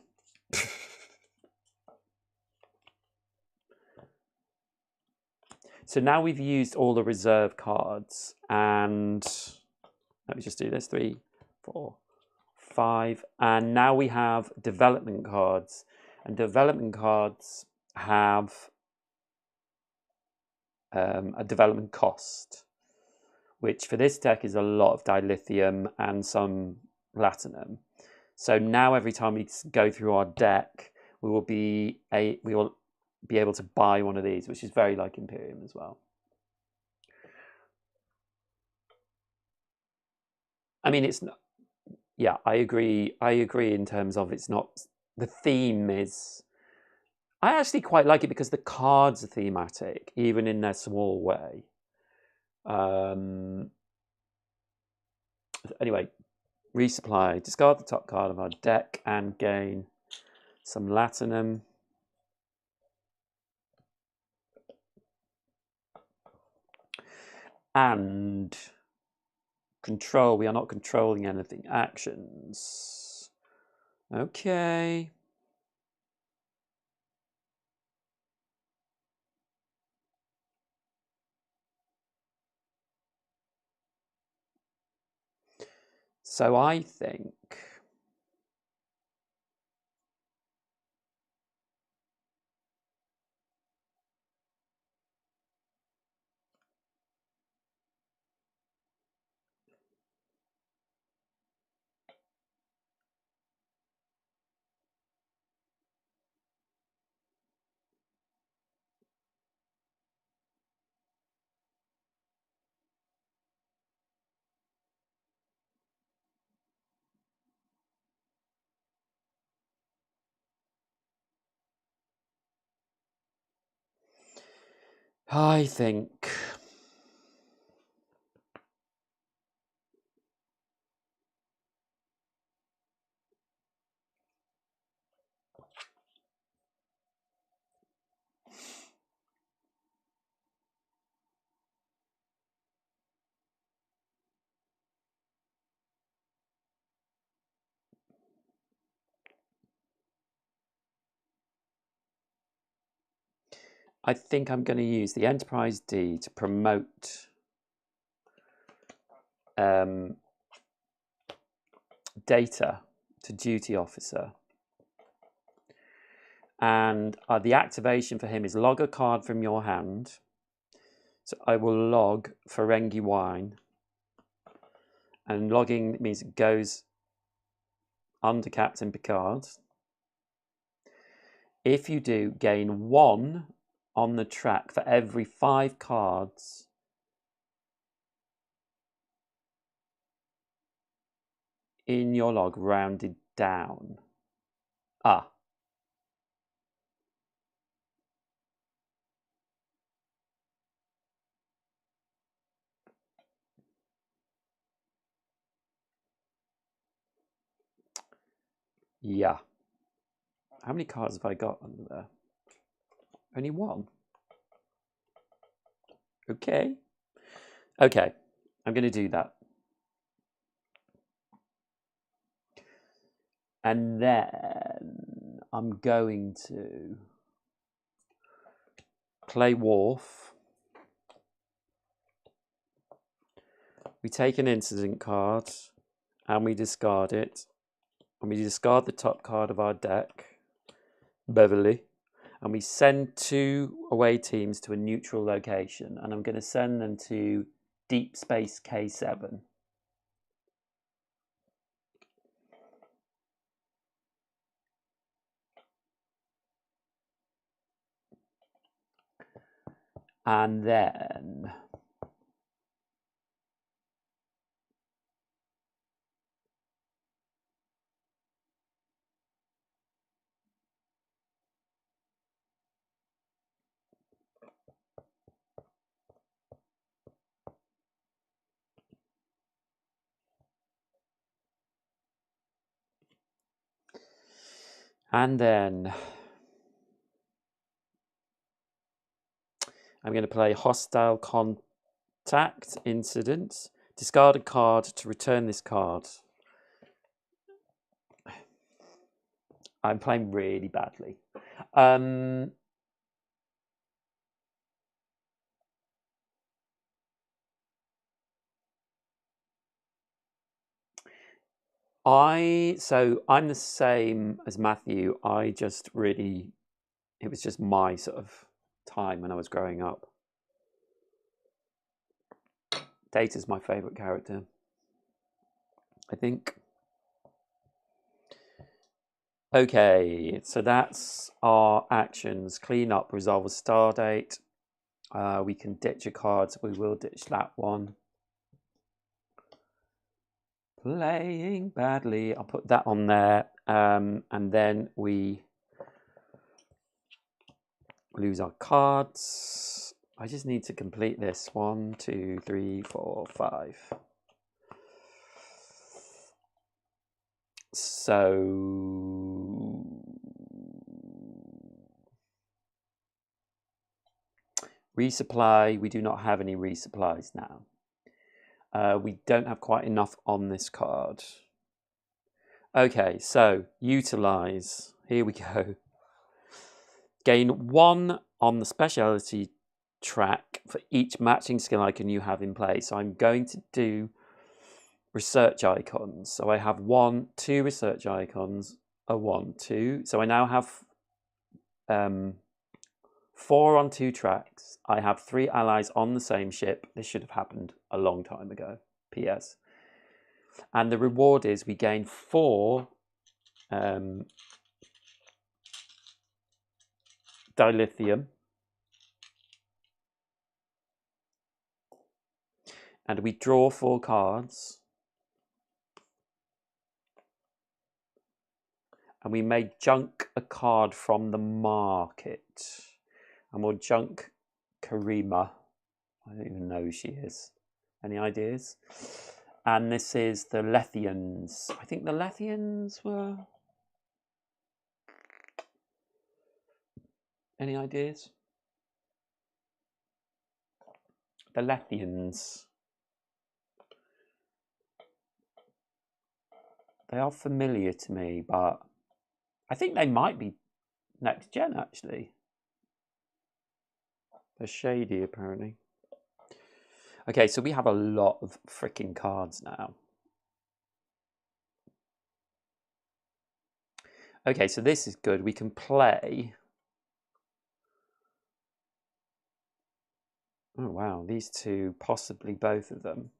So now we've used all the reserve cards, and let me just do this: 3, 4, 5, and now we have development cards, and development cards have a development cost, which for this deck is a lot of dilithium and some platinum. So now every time we go through our deck, we will be able to buy one of these, which is very like Imperium as well. I mean, it's not. Yeah, I agree. I agree in terms of it's not. The theme is. I actually quite like it because the cards are thematic, even in their small way. Anyway, resupply. Discard the top card of our deck and gain some latinum. And control. We are not controlling anything. Actions. Okay. So I think I'm going to use the Enterprise D to promote Data to Duty Officer. And the activation for him is log a card from your hand. So I will log Ferengi Wine. And logging means it goes under Captain Picard. If you do, gain 1 on the track for every 5 cards in your log rounded down. Yeah. How many cards have I got under there? Only 1. Okay. Okay. I'm going to do that. And then I'm going to play Worf. We take an incident card and we discard it. And we discard the top card of our deck, Beverly. And we send 2 away teams to a neutral location. And I'm going to send them to Deep Space K7. And then I'm going to play Hostile Contact Incident. Discard a card to return this card. I'm playing really badly. So I'm the same as Matthew. I just really, it was just my sort of time when I was growing up. Data's my favourite character, I think. Okay, so that's our actions. Clean up, resolve a star date. We can ditch a card, so we will ditch that one. Playing badly. I'll put that on there. And then we lose our cards. I just need to complete this. 1, 2, 3, 4, 5. So resupply, we do not have any resupplies now. We don't have quite enough on this card. Okay, so utilize. Here we go. Gain 1 on the speciality track for each matching skill icon you have in play. So I'm going to do research icons. So I have 2 research icons, a 1, 2. So I now have 4 on 2 tracks. I have 3 allies on the same ship. This should have happened a long time ago. PS. And the reward is we gain 4 dilithium. And we draw 4 cards. And we may junk a card from the market. And we'll junk Karima. I don't even know who she is. Any ideas? And this is the Lethians. I think the Lethians were... Any ideas? The Lethians. They are familiar to me, but I think they might be next gen, actually. They're shady, apparently. Okay, so we have a lot of freaking cards now. Okay, so this is good. We can play... Oh, wow. These two, possibly both of them.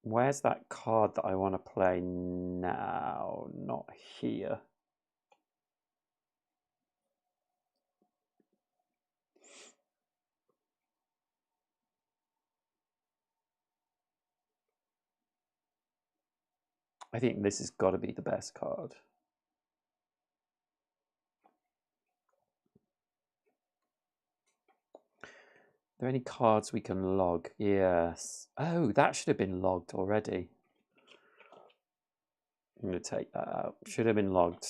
Where's that card that I want to play now? Not here. I think this has got to be the best card. Are there any cards we can log? Yes. Oh, that should have been logged already. I'm going to take that out. Should have been logged.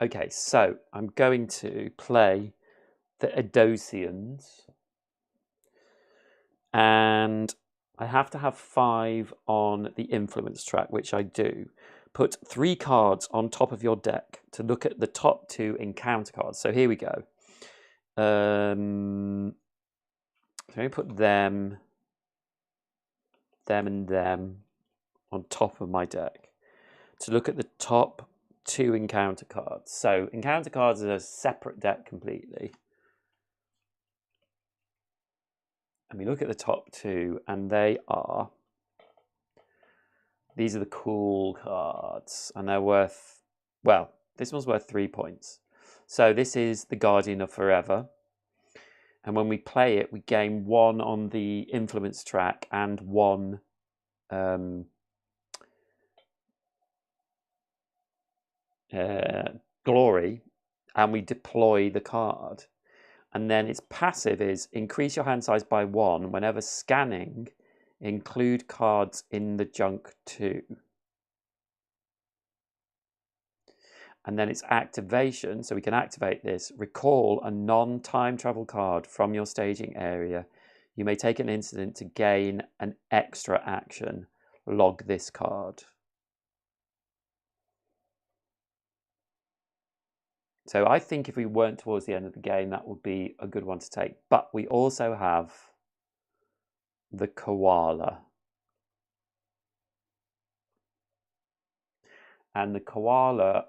Okay, so I'm going to play the Adosians. And I have to have 5 on the influence track, which I do. Put 3 cards on top of your deck to look at the top 2 encounter cards. So here we go. So let me put them, and them on top of my deck to look at the top 2 encounter cards. So encounter cards are a separate deck completely. And we look at the top 2, and they are... These are the cool cards, and they're worth... Well, this one's worth 3 points. So this is the Guardian of Forever. And when we play it, we gain 1 on the influence track and 1 glory. and we deploy the card. And then its passive is increase your hand size by 1 whenever scanning, include cards in the junk 2. And then its activation, so we can activate this, recall a non-time travel card from your staging area. You may take an incident to gain an extra action. Log this card. So I think if we weren't towards the end of the game, that would be a good one to take. But we also have the koala. And the koala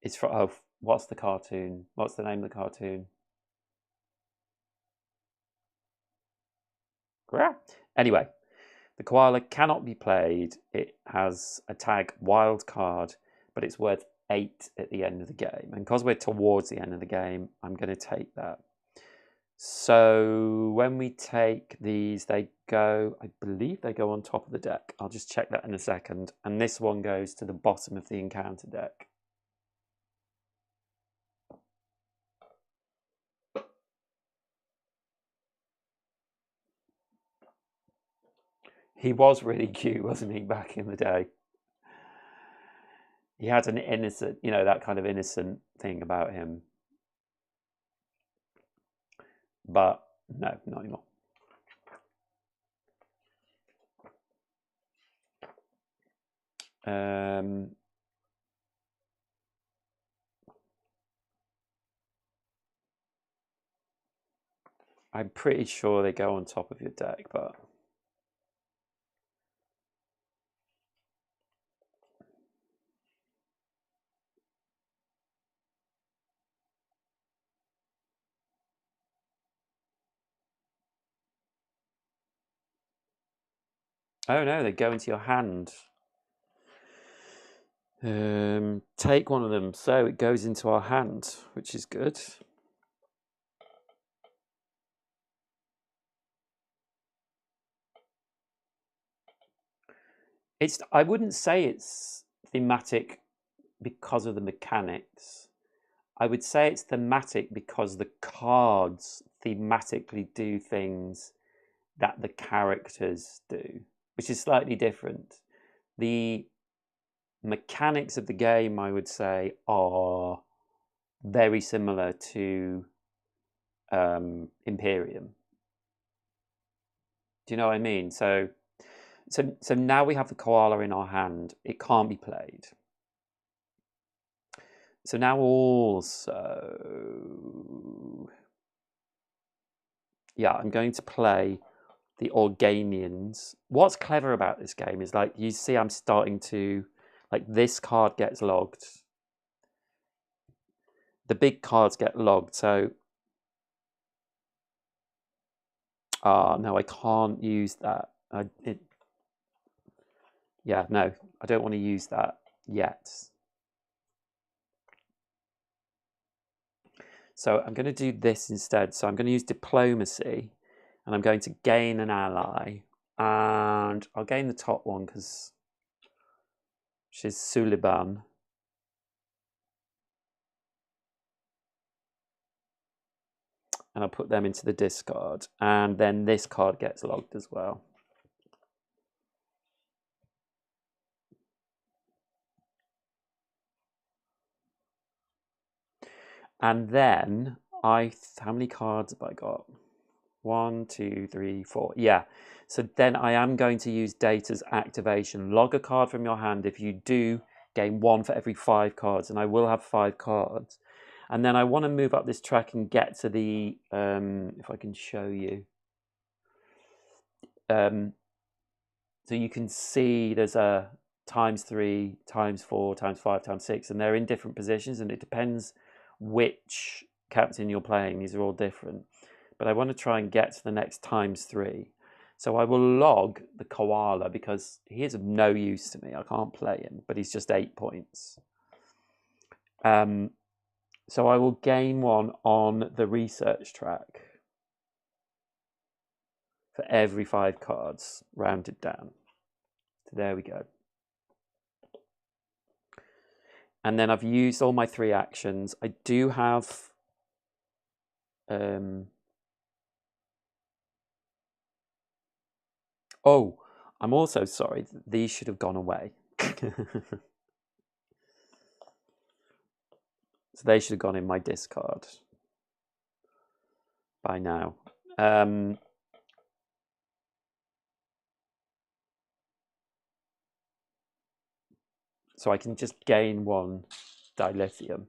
is from, oh, what's the cartoon? What's the name of the cartoon? Anyway, the koala cannot be played. It has a tag wild card, but it's worth 8 at the end of the game. And because we're towards the end of the game, I'm going to take that. So when we take these, they go, I believe they go on top of the deck. I'll just check that in a second. And this one goes to the bottom of the encounter deck. He was really cute, wasn't he, back in the day? He had an innocent, you know, that kind of innocent thing about him. But no, not anymore. I'm pretty sure they go on top of your deck, but oh no, they go into your hand. Take one of them, so it goes into our hand, which is good. I wouldn't say it's thematic because of the mechanics. I would say it's thematic because the cards thematically do things that the characters do, which is slightly different. The mechanics of the game, I would say, are very similar to Imperium. Do you know what I mean? So now we have the koala in our hand. It can't be played. So now also, yeah, I'm going to play the Organians. What's clever about this game is, like, you see I'm starting to, like, this card gets logged. The big cards get logged, so no, I can't use that. Yeah, no, I don't want to use that yet. So I'm going to do this instead. So I'm going to use diplomacy, and I'm going to gain an ally, and I'll gain the top one because she's Suliban. And I'll put them into the discard, and then this card gets logged as well. And then how many cards have I got? 1, 2, 3, 4. Yeah. So then I am going to use Data's activation. Log a card from your hand. If you do, gain 1 for every 5 cards, and I will have 5 cards. And then I want to move up this track and get to the, if I can show you. So you can see there's a ×3, ×4, ×5, ×6, and they're in different positions, and it depends which captain you're playing. These are all different. But I want to try and get to the next ×3. So I will log the koala because he is of no use to me. I can't play him, but he's just 8 points. So I will gain 1 on the research track for every 5 cards, rounded down. So there we go. And then I've used all my 3 actions. I do have... oh, I'm also sorry. These should have gone away. So they should have gone in my discard by now. So I can just gain 1 dilithium.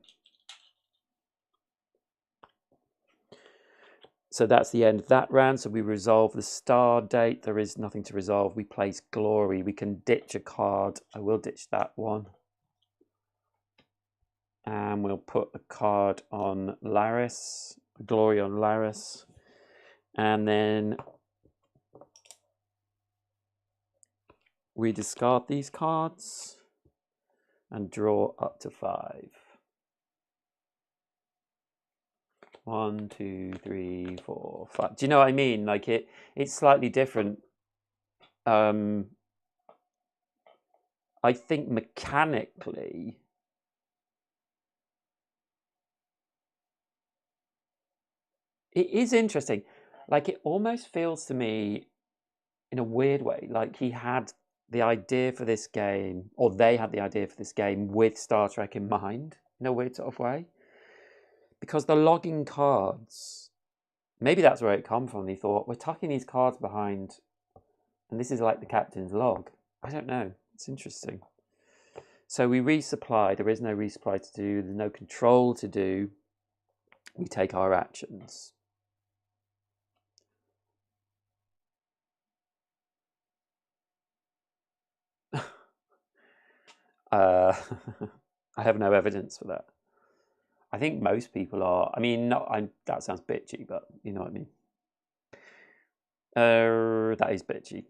So that's the end of that round. So we resolve the star date. There is nothing to resolve. We place glory. We can ditch a card. I will ditch that one. And we'll put a card on Laris, glory on Laris. And then we discard these cards and draw up to 5. 1, 2, 3, 4, 5. Do you know what I mean? Like it's slightly different. I think mechanically, it is interesting. Like it almost feels to me, in a weird way, like he had the idea for this game, or they had the idea for this game with Star Trek in mind, in a weird sort of way. Because the logging cards, maybe that's where it come from. They thought, we're tucking these cards behind, and this is like the captain's log. I don't know. It's interesting. So we resupply. There is no resupply to do. There's no control to do. We take our actions. I have no evidence for that. I think most people are. I mean, that sounds bitchy, but you know what I mean. That is bitchy.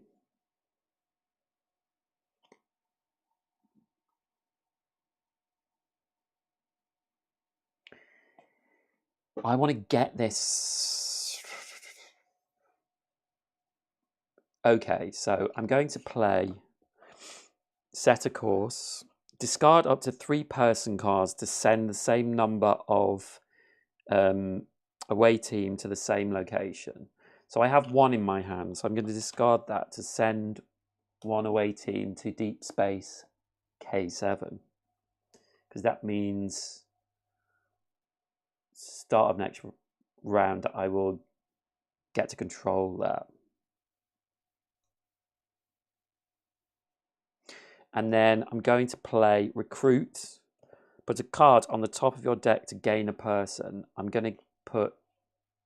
I want to get this. Okay, so I'm going to play set a course, discard up to 3 person cards to send the same number of away team to the same location. So I have 1 in my hand, so I'm going to discard that to send 1 away team to deep space K7. Because that means start of next round I will get to control that. And then I'm going to play recruit, put a card on the top of your deck to gain a person. I'm going to put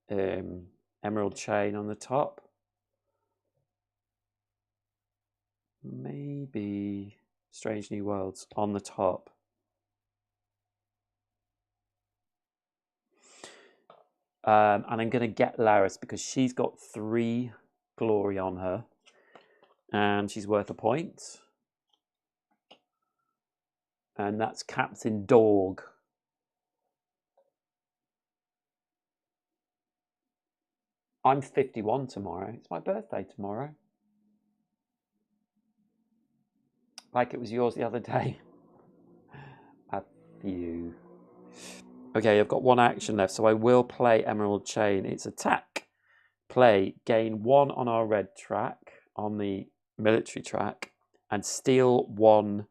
Emerald Chain on the top. Maybe Strange New Worlds on the top. And I'm going to get Laris because she's got 3 glory on her. And she's worth a point. And that's Captain Dog. I'm 51 tomorrow. It's my birthday tomorrow. Like it was yours the other day. A few. Okay, I've got 1 action left, so I will play Emerald Chain. It's attack. Play, gain 1 on our red track, on the military track, and steal 1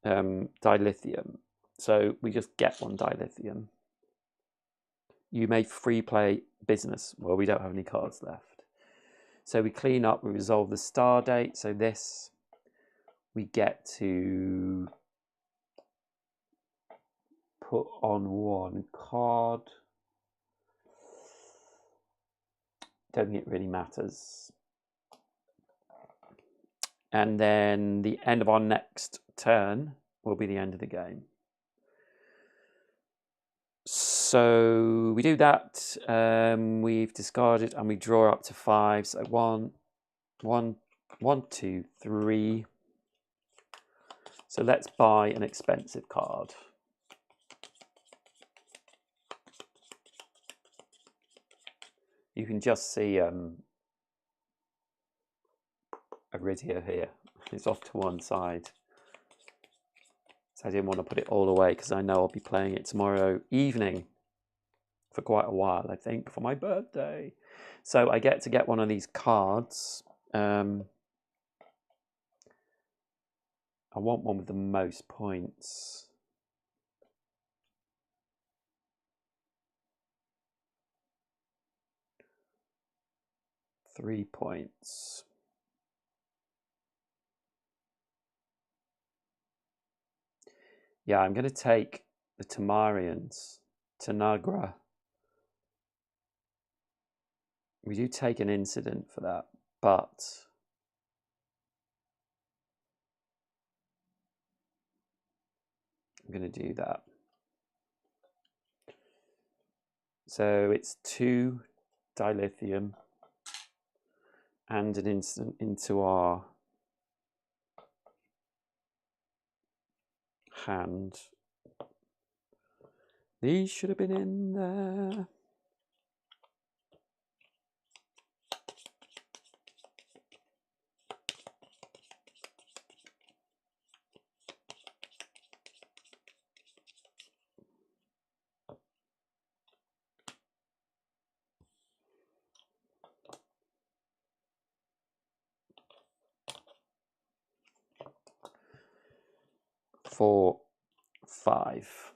dilithium. So we just get 1 dilithium. You may free play business. Well, we don't have any cards left. So we clean up, we resolve the star date. So this, we get to put on 1 card. Don't think it really matters. And then the end of our next turn will be the end of the game. So we do that. We've discarded and we draw up to 5. So 1, 2, 3. So let's buy an expensive card. You can just see Arydia here. It's off to one side. So I didn't want to put it all away because I know I'll be playing it tomorrow evening for quite a while, I think, for my birthday. So I get to get one of these cards. I want one with the most points. Three points. Yeah, I'm going to take the Tamarians. Tanagra. We do take an incident for that, but I'm going to do that. So it's 2 dilithium and an incident into our hand. These should have been in there. Four, 5.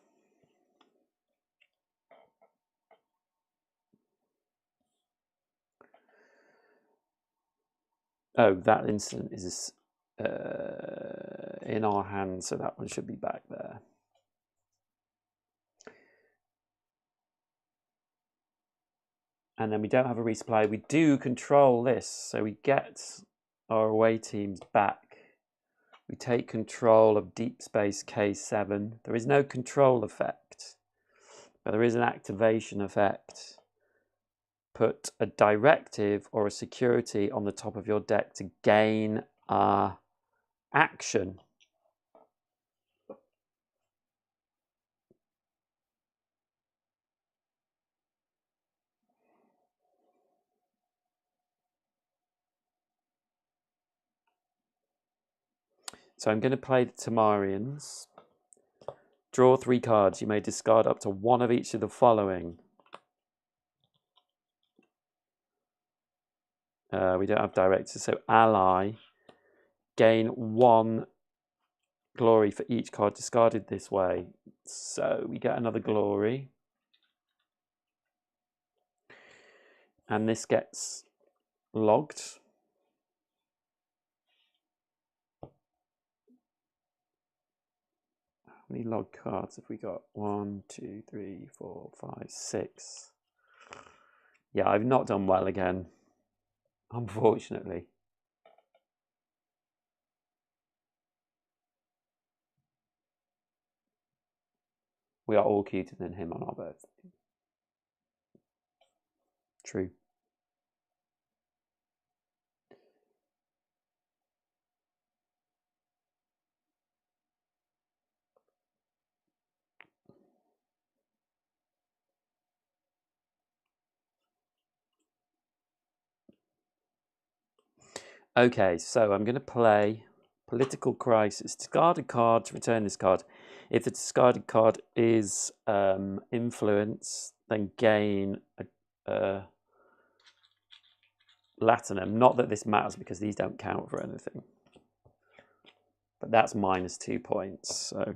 Oh, that incident is in our hand, so that one should be back there. And then we don't have a resupply. We do control this, so we get our away teams back. We take control of Deep Space K7. There is no control effect, but there is an activation effect. Put a directive or a security on the top of your deck to gain action. So I'm going to play the Tamarians. Draw 3 cards. You may discard up to 1 of each of the following. We don't have directors, so ally. Gain 1 glory for each card discarded this way. So we get another glory. And this gets logged. How many log cards have we got? 1, 2, 3, 4, 5, 6. Yeah, I've not done well again, unfortunately. We are all cuter than him on our birthday. True. Okay, so I'm going to play Political Crisis. Discard a card to return this card. If the discarded card is Influence, then gain a Latinum. Not that this matters because these don't count for anything. But that's -2 points, so...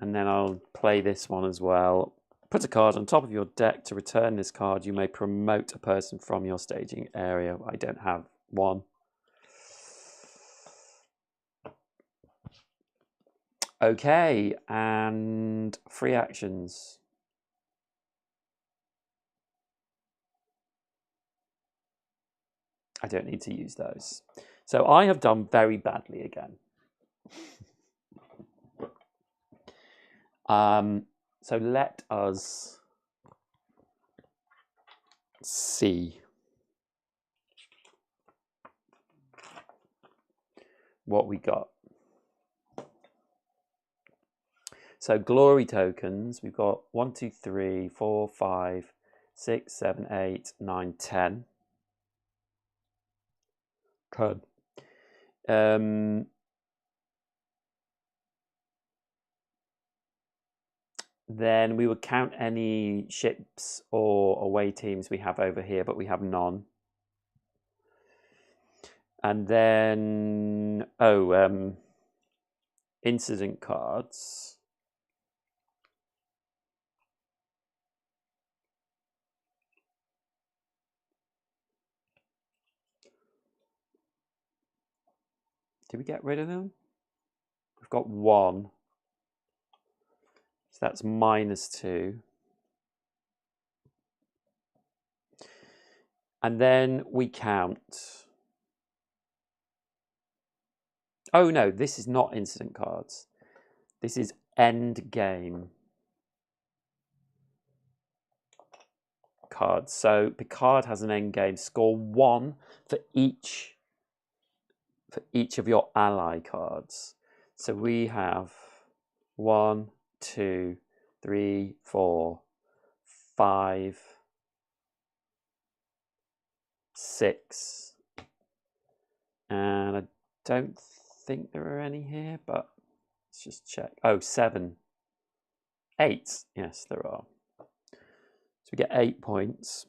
And then I'll play this one as well. Put a card on top of your deck. To return this card, you may promote a person from your staging area. I don't have one. Okay, and free actions. I don't need to use those. So I have done very badly again. So let us see what we got. So glory tokens, we've got 1, 2, 3, 4, 5, 6, 7, 8, 9, 10. 10. Then we would count any ships or away teams we have over here, but we have none. And then, incident cards. Did we get rid of them? We've got 1. So that's -2. And then we count. Oh no, this is not incident cards. This is end game cards. So Picard has an end game. Score 1 for each of your ally cards. So we have 1, 2, 3, 4, 5, 6, and I don't think there are any here, but let's just check. Oh, 7, 8. Yes, there are. So we get 8 points.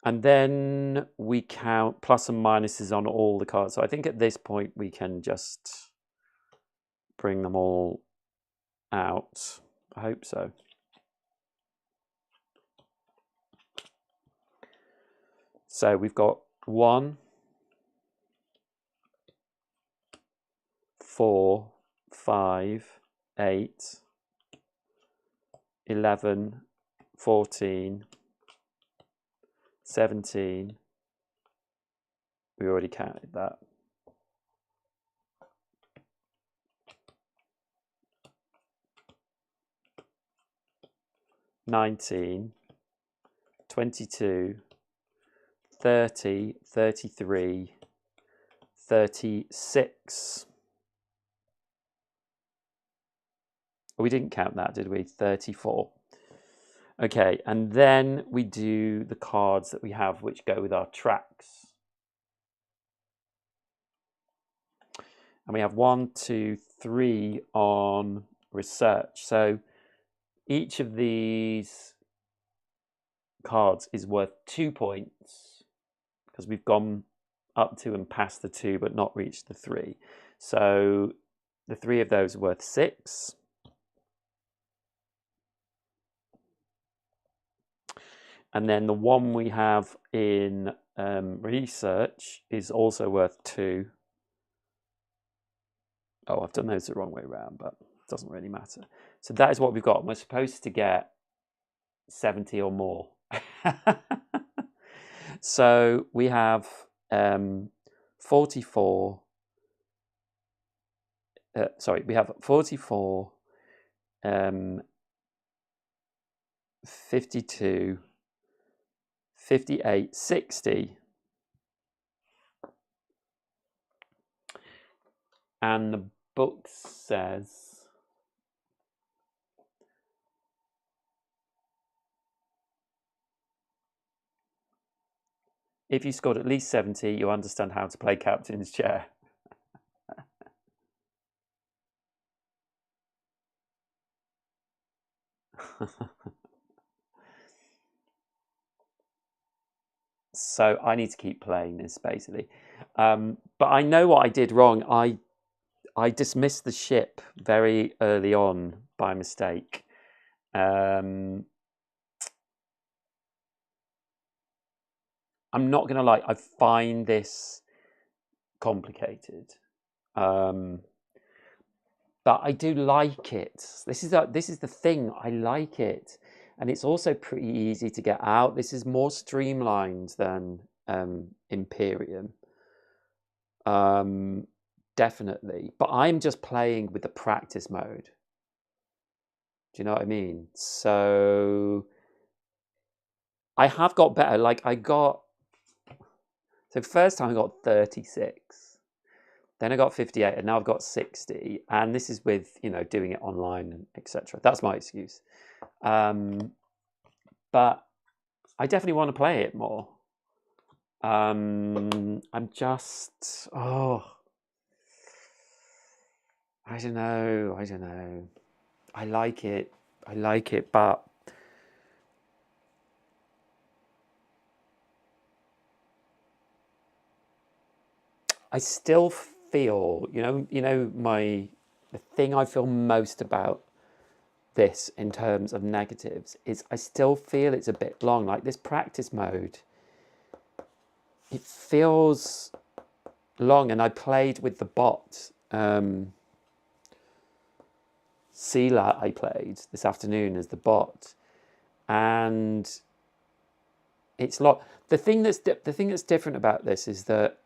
And then we count plus and minuses on all the cards. So I think at this point we can just bring them all out. I hope so. So we've got 1, 4, 5, 8, 11, 14, 17. We already counted that. 19, 22, 30, 33, 36. We didn't count that, did we? 34. Okay, and then we do the cards that we have which go with our tracks. And we have 1, 2, 3 on research. So each of these cards is worth 2 points because we've gone up to and past the 2 but not reached the 3. So the 3 of those are worth 6. And then the one we have in research is also worth 2. Oh, I've done those the wrong way around, but it doesn't really matter. So that is what we've got. We're supposed to get 70 or more. So we have 44. We have 44, 52, 58, 60. And the book says if you scored at least 70, you understand how to play captain's chair. So I need to keep playing this basically. But I know what I did wrong. I dismissed the ship very early on by mistake. I'm not going to lie, I find this complicated. But I do like it. This is the thing. I like it. And it's also pretty easy to get out. This is more streamlined than Imperium. Definitely. But I'm just playing with the practice mode. Do you know what I mean? So I have got better. Like so first time I got 36, then I got 58, and now I've got 60. And this is with, doing it online and etc. That's my excuse. But I definitely want to play it more. I'm just, I don't know. I like it, but I still feel, the thing I feel most about this in terms of negatives is I still feel it's a bit long. Like this practice mode, it feels long, and I played with the bot. Sela I played this afternoon as the bot, and it's lot. The thing that's different about this is that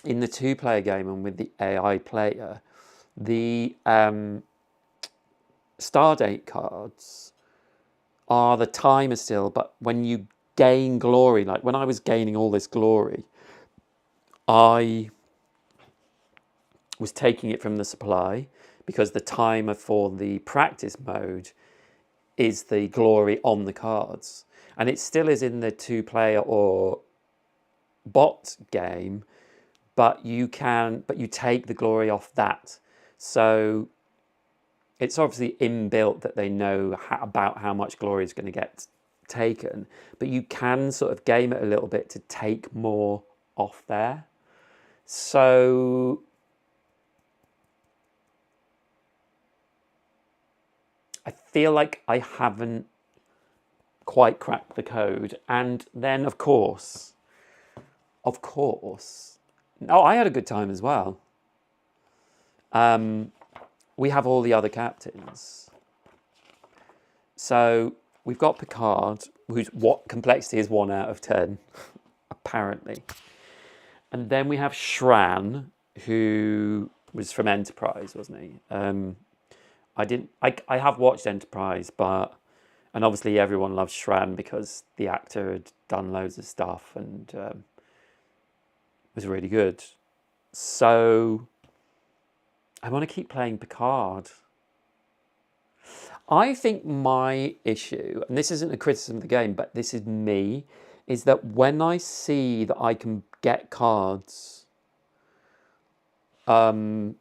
in the two-player game and with the AI player, the Stardate cards are the timer still, but when you gain glory, like when I was gaining all this glory, I was taking it from the supply because the timer for the practice mode is the glory on the cards. And it still is in the two-player or bot game, but you take the glory off that. So it's obviously inbuilt that they know about how much glory is going to get taken, but you can sort of game it a little bit to take more off there. So I feel like I haven't quite cracked the code. And then of course, I had a good time as well. We have all the other captains. So we've got Picard, whose complexity is 1 out of 10, apparently. And then we have Shran, who was from Enterprise, wasn't he? I have watched Enterprise, and obviously everyone loves Shran because the actor had done loads of stuff and was really good. So I want to keep playing Picard. I think my issue, and this isn't a criticism of the game, but this is me, is that when I see that I can get cards, I'm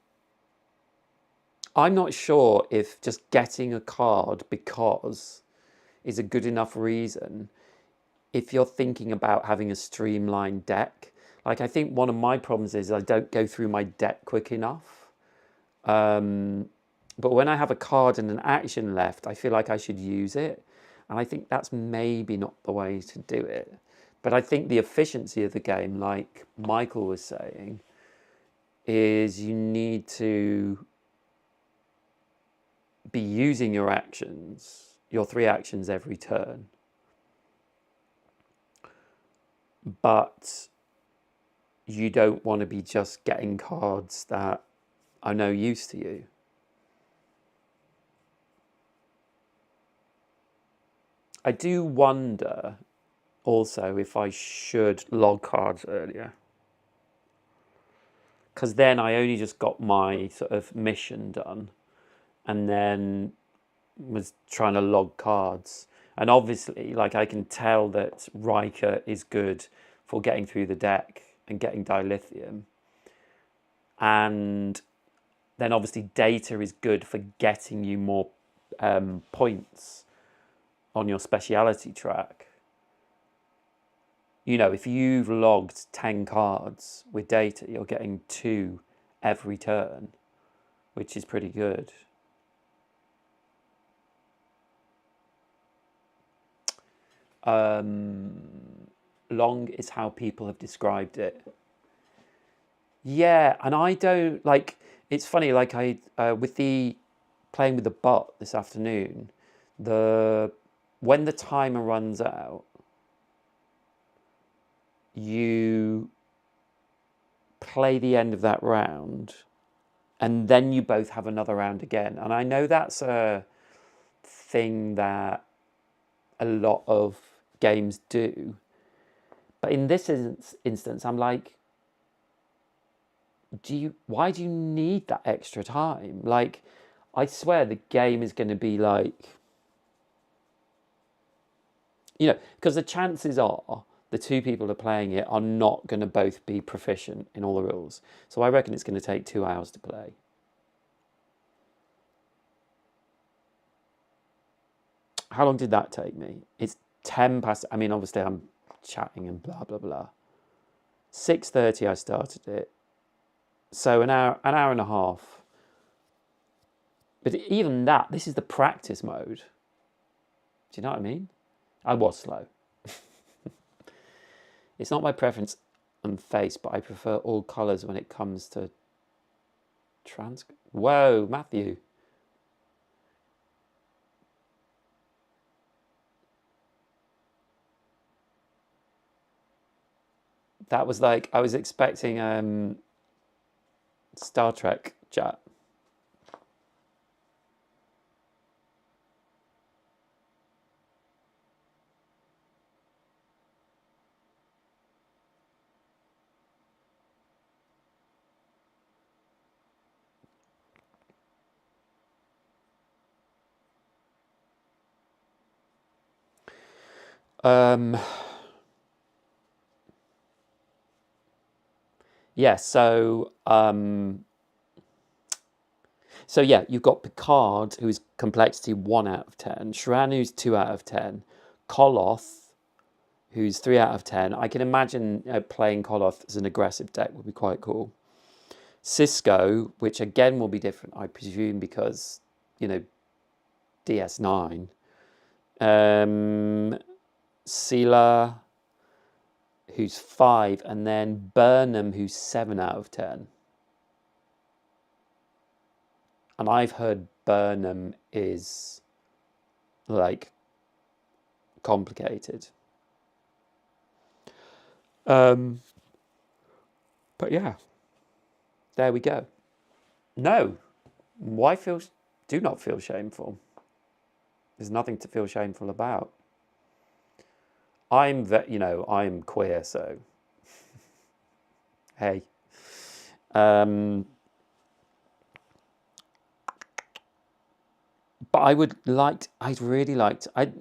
not sure if just getting a card because is a good enough reason if you're thinking about having a streamlined deck. Like, I think one of my problems is I don't go through my deck quick enough. But when I have a card and an action left, I feel like I should use it. And I think that's maybe not the way to do it. But I think the efficiency of the game, like Michael was saying, is you need to be using your actions, your 3 actions every turn. But you don't want to be just getting cards that are no use to you. I do wonder also if I should log cards earlier. Because then I only just got my sort of mission done and then was trying to log cards. And obviously, like, I can tell that Riker is good for getting through the deck and getting dilithium. And then obviously Data is good for getting you more points on your speciality track. If you've logged 10 cards with Data, you're getting 2 every turn, which is pretty good. Long is how people have described it. Yeah, and I don't like. It's funny, like with the playing with the bot this afternoon, when the timer runs out, you play the end of that round, and then you both have another round again. And I know that's a thing that a lot of games do. But in this instance, I'm like, why do you need that extra time? Like, I swear the game is going to be like, because the chances are the two people who are playing it are not going to both be proficient in all the rules. So I reckon it's going to take 2 hours to play. How long did that take me? It's 10 past. I mean, obviously I'm chatting and blah blah blah. 6:30 I started it, so an hour and a half. But even that, this is the practice mode. Do you know what I mean? I was slow. It's not my preference on face, but I prefer all colours when it comes to Whoa, Matthew. That was like, I was expecting Star Trek chat. Yeah, so yeah, you've got Picard, who's complexity 1 out of 10, Shran, who's 2 out of 10, Koloth, who's 3 out of 10. I can imagine playing Koloth as an aggressive deck would be quite cool. Cisco, which again will be different, I presume, because, DS9. Sela, who's 5, and then Burnham, who's 7 out of 10. And I've heard Burnham is, like, complicated. But yeah, there we go. No, do not feel shameful. There's nothing to feel shameful about. I'm queer, so hey. But I'd really like to.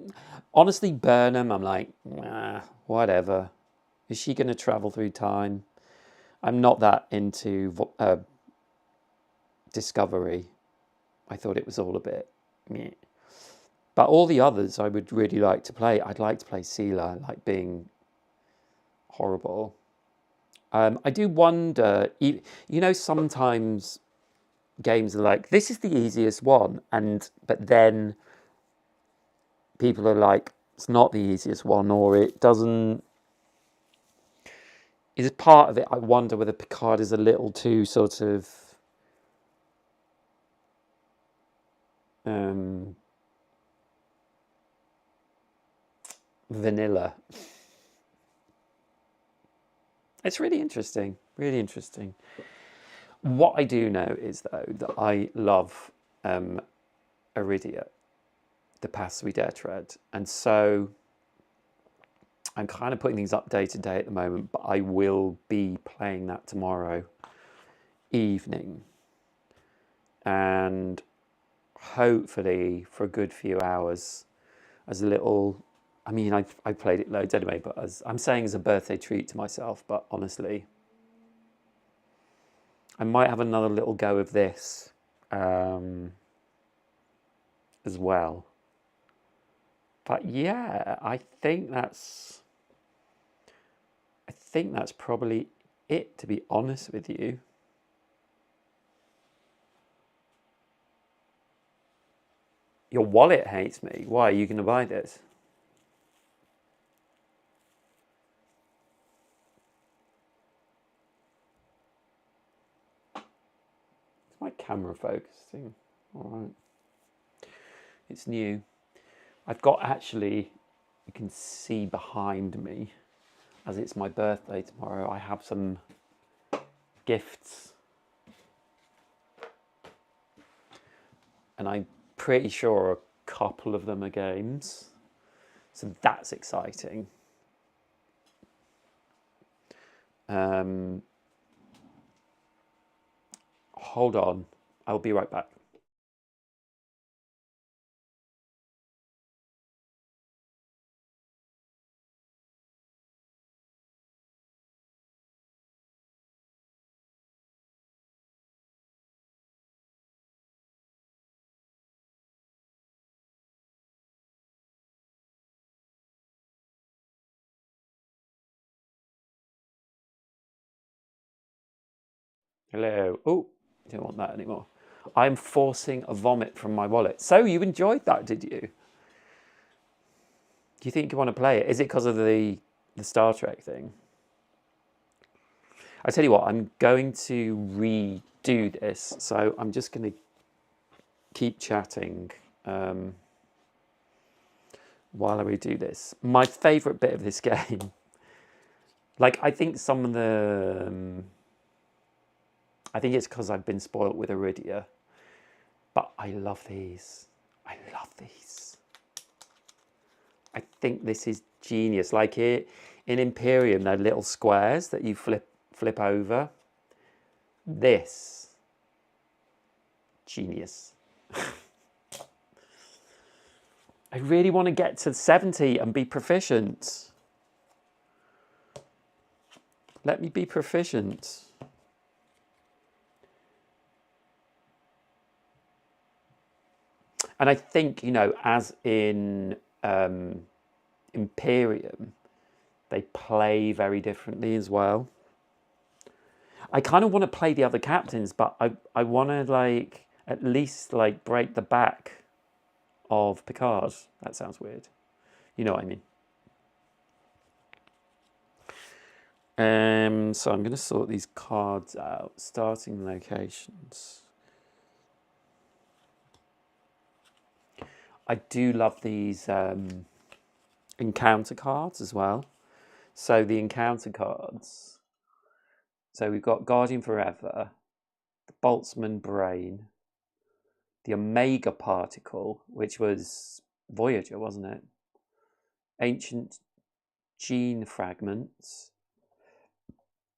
Honestly, Burnham, I'm like, whatever. Is she going to travel through time? I'm not that into Discovery. I thought it was all a bit meh. But all the others I would really like to play. I'd like to play Sela, like being horrible. I do wonder, sometimes games are like, this is the easiest one, but then people are like, it's not the easiest one, or it doesn't. Is part of it. I wonder whether Picard is a little too sort of vanilla. It's really interesting. Really interesting. What I do know is, though, that I love Arydia, the Paths We Dare Tread. And so I'm kind of putting things up day to day at the moment, but I will be playing that tomorrow evening. And hopefully for a good few hours as a little... I mean, I've played it loads anyway, but I'm saying as a birthday treat to myself, but honestly, I might have another little go of this as well. But yeah, I think that's probably it, to be honest with you. Your wallet hates me. Why are you going to buy this? Is my camera focusing? All right. It's new. I've got, actually, you can see behind me, as it's my birthday tomorrow, I have some gifts. And I'm pretty sure a couple of them are games. So that's exciting. Hold on. I'll be right back. Hello. Oh, don't want that anymore. I'm forcing a vomit from my wallet. So you enjoyed that, did you? Do you think you want to play it? Is it because of the Star Trek thing? I tell you what, I'm going to redo this. So I'm just going to keep chatting while I redo this. My favourite bit of this game, like I think some of the, I think it's because I've been spoilt with Arydia, but I love these. I love these. I think this is genius. Like it in Imperium, they're little squares that you flip over. This, genius. I really want to get to 70 and be proficient. Let me be proficient. And I think, you know, as in Imperium, they play very differently as well. I kind of want to play the other captains, but I want to like at least like break the back of Picard. That sounds weird. You know what I mean? So I'm going to sort these cards out. Starting locations. I do love these encounter cards as well. So the encounter cards. So we've got Guardian Forever, the Boltzmann Brain, the Omega Particle, which was Voyager, wasn't it? Ancient Gene Fragments.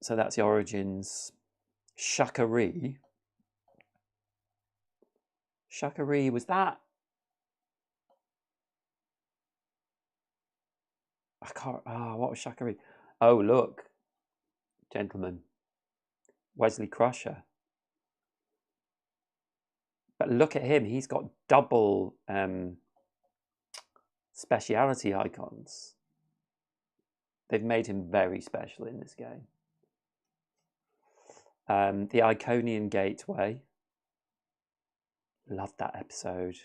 So that's the Origins. Shakari. Shakari, was that? I can't. What was Shakari? Oh, look, gentlemen. Wesley Crusher. But look at him. He's got double speciality icons. They've made him very special in this game. The Iconian Gateway. Love that episode.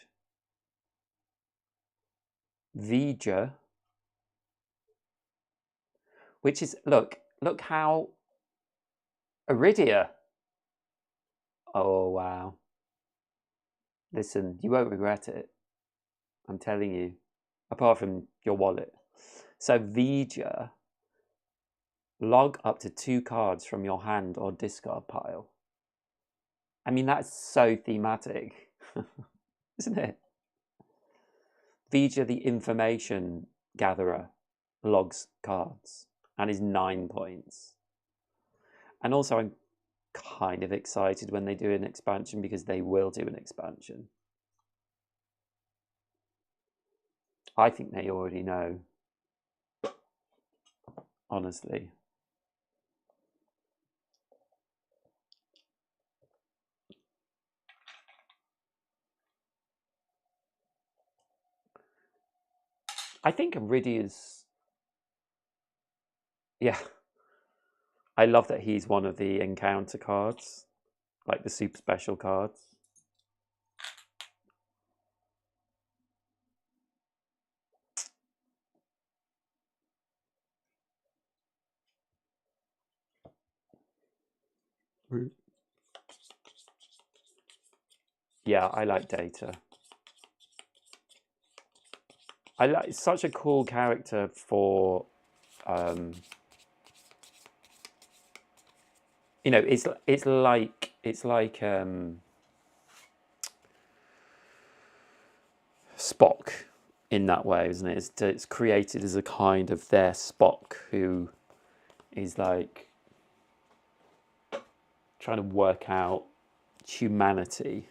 Vija. Which is, look how Arydia. Oh, wow. Listen, you won't regret it. I'm telling you. Apart from your wallet. So Vija, log up to 2 cards from your hand or discard pile. I mean, that's so thematic, isn't it? Vija, the information gatherer, logs cards and is 9 points. And also, I'm kind of excited when they do an expansion because they will do an expansion. I think they already know, honestly. I think Arydia's, yeah. I love that he's one of the encounter cards, like the super special cards. Yeah, I like Data. I like such a cool character for, you know, it's like Spock in that way, isn't it? It's created as a kind of their Spock who is like trying to work out humanity.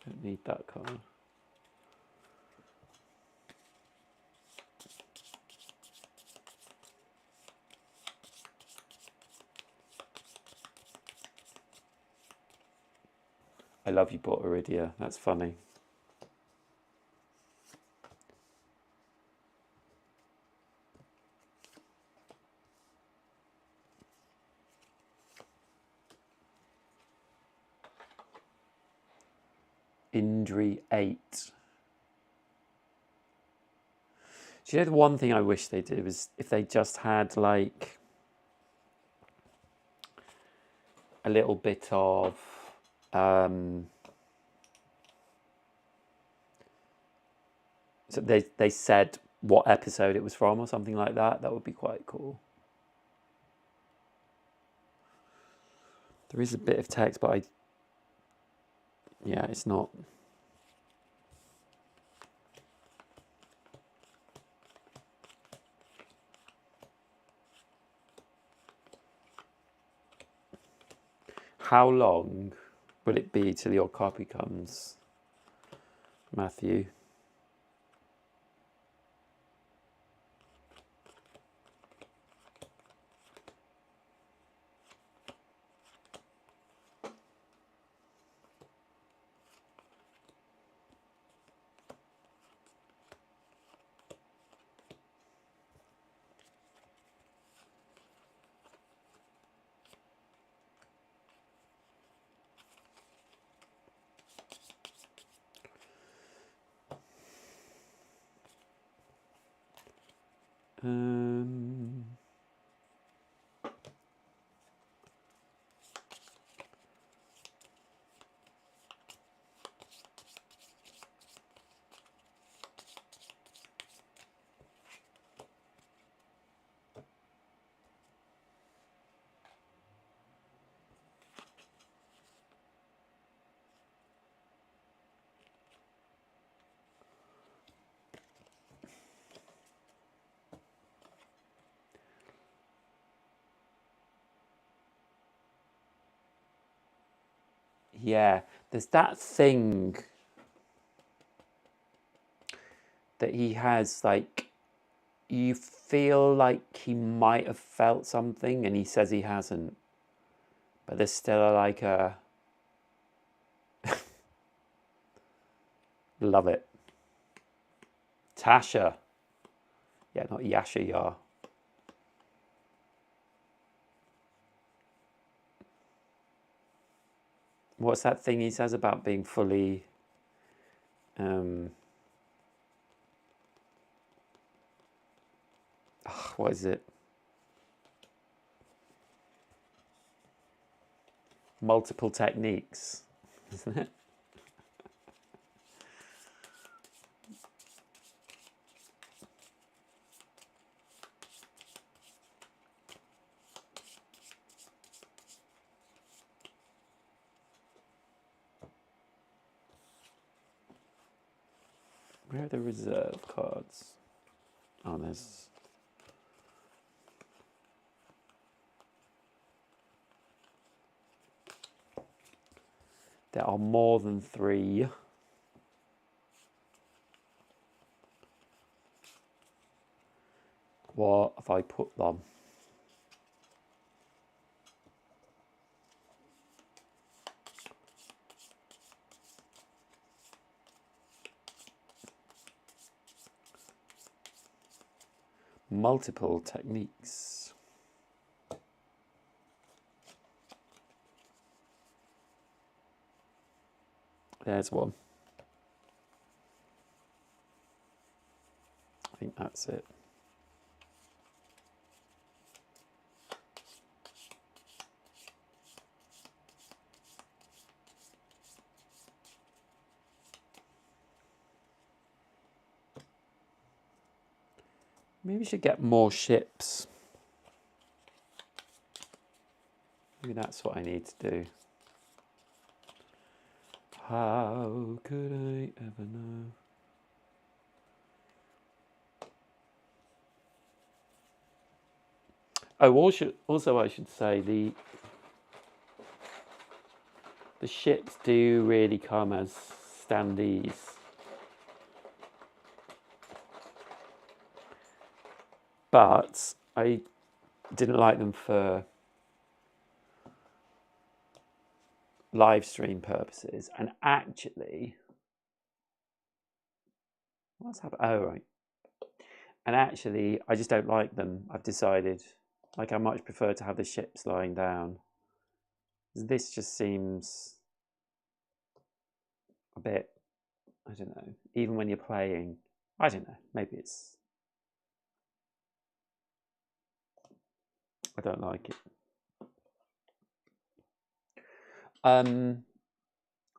Don't need that card. I love you bought Arydia. That's funny. Indri 8. Do you know the one thing I wish they did was if they just had like a little bit of so they said what episode it was from or something like that. That would be quite cool. There is a bit of text, but yeah, it's not. How long will it be till your copy comes, Matthew? Yeah, there's that thing that he has, like, you feel like he might have felt something and he says he hasn't, but there's still like a love it. Tasha. Yeah, not Yasha Yar. What's that thing he says about being fully what is it? Multiple techniques, isn't it? Where are the reserve cards? Oh, there's... There are more than 3. What have I put them? Multiple techniques. There's one. I think that's it. Maybe we should get more ships. Maybe that's what I need to do. How could I ever know? Oh, also I should say the ships do really come as standees. But I didn't like them for live stream purposes. And actually, what's happened? Oh, right. And actually, I just don't like them. I've decided, like, I much prefer to have the ships lying down. This just seems a bit, I don't know, even when you're playing, I don't know, maybe it's, I don't like it.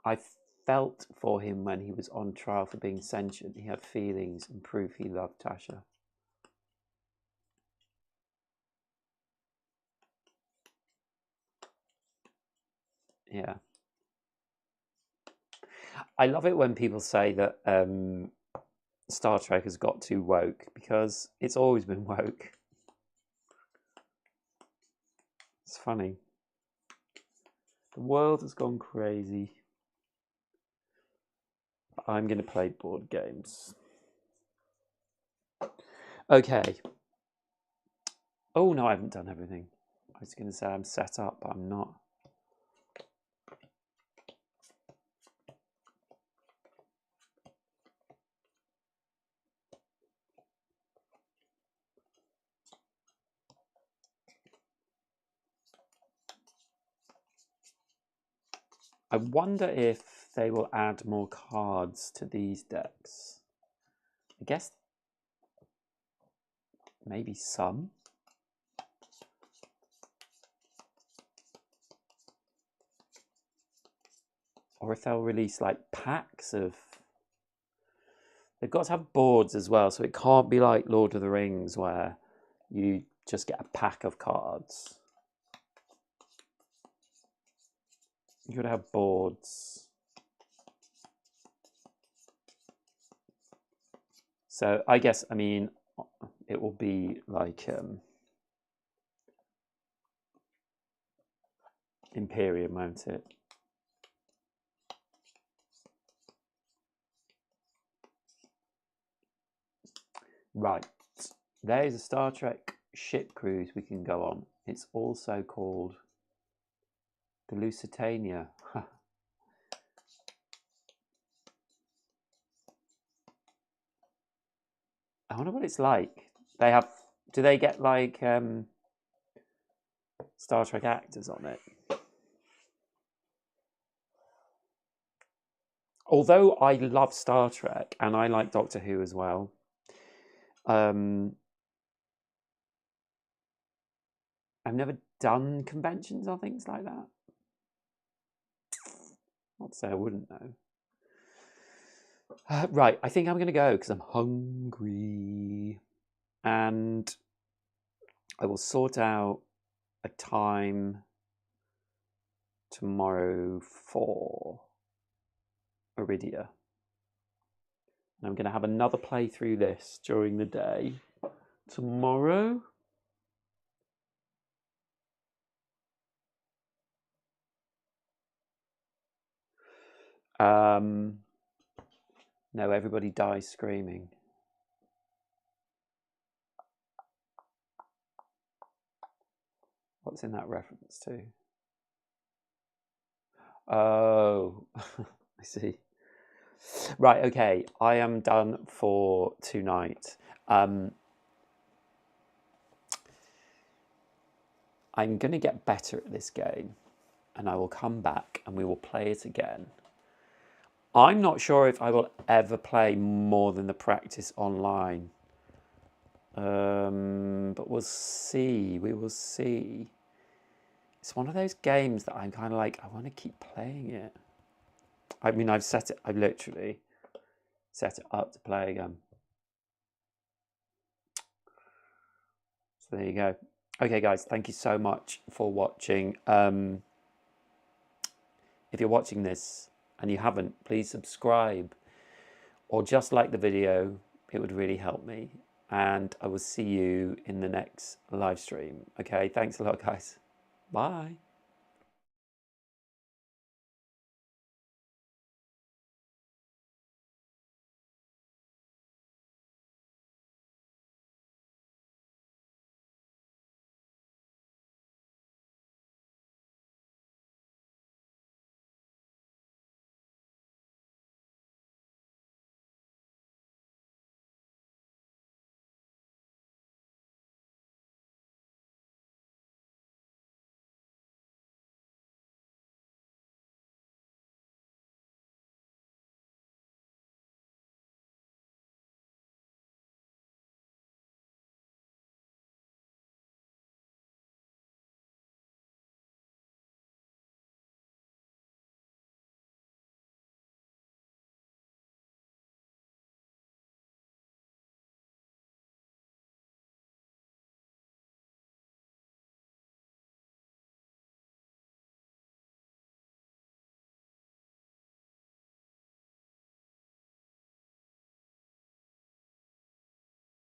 I felt for him when he was on trial for being sentient. He had feelings and proof he loved Tasha. Yeah. I love it when people say that Star Trek has got too woke, because it's always been woke. It's funny. The world has gone crazy. I'm going to play board games. Okay. Oh, no, I haven't done everything. I was going to say I'm set up, but I'm not. I wonder if they will add more cards to these decks. I guess maybe some. Or if they'll release like packs of... They've got to have boards as well, so it can't be like Lord of the Rings where you just get a pack of cards. You could have boards. So I guess, I mean, it will be like Imperium, won't it? Right. There is a Star Trek ship cruise we can go on. It's also called the Lusitania. I wonder what it's like. They have... Do they get like Star Trek actors on it? Although I love Star Trek and I like Doctor Who as well, I've never done conventions or things like that. Not to say I wouldn't know. Right, I think I'm going to go because I'm hungry. And I will sort out a time tomorrow for Arydia. And I'm going to have another play through this during the day tomorrow. No, everybody dies screaming. What's in that reference to? Oh, I see. Right, okay. I am done for tonight. I'm going to get better at this game, and I will come back and we will play it again. I'm not sure if I will ever play more than the practice online. But we'll see. We will see. It's one of those games that I'm kind of like, I want to keep playing it. I mean, I've literally set it up to play again. So there you go. Okay, guys, thank you so much for watching. If you're watching this and you haven't, please subscribe or just like the video. It would really help me. and I will see you in the next live stream. Okay, thanks a lot, guys. Bye.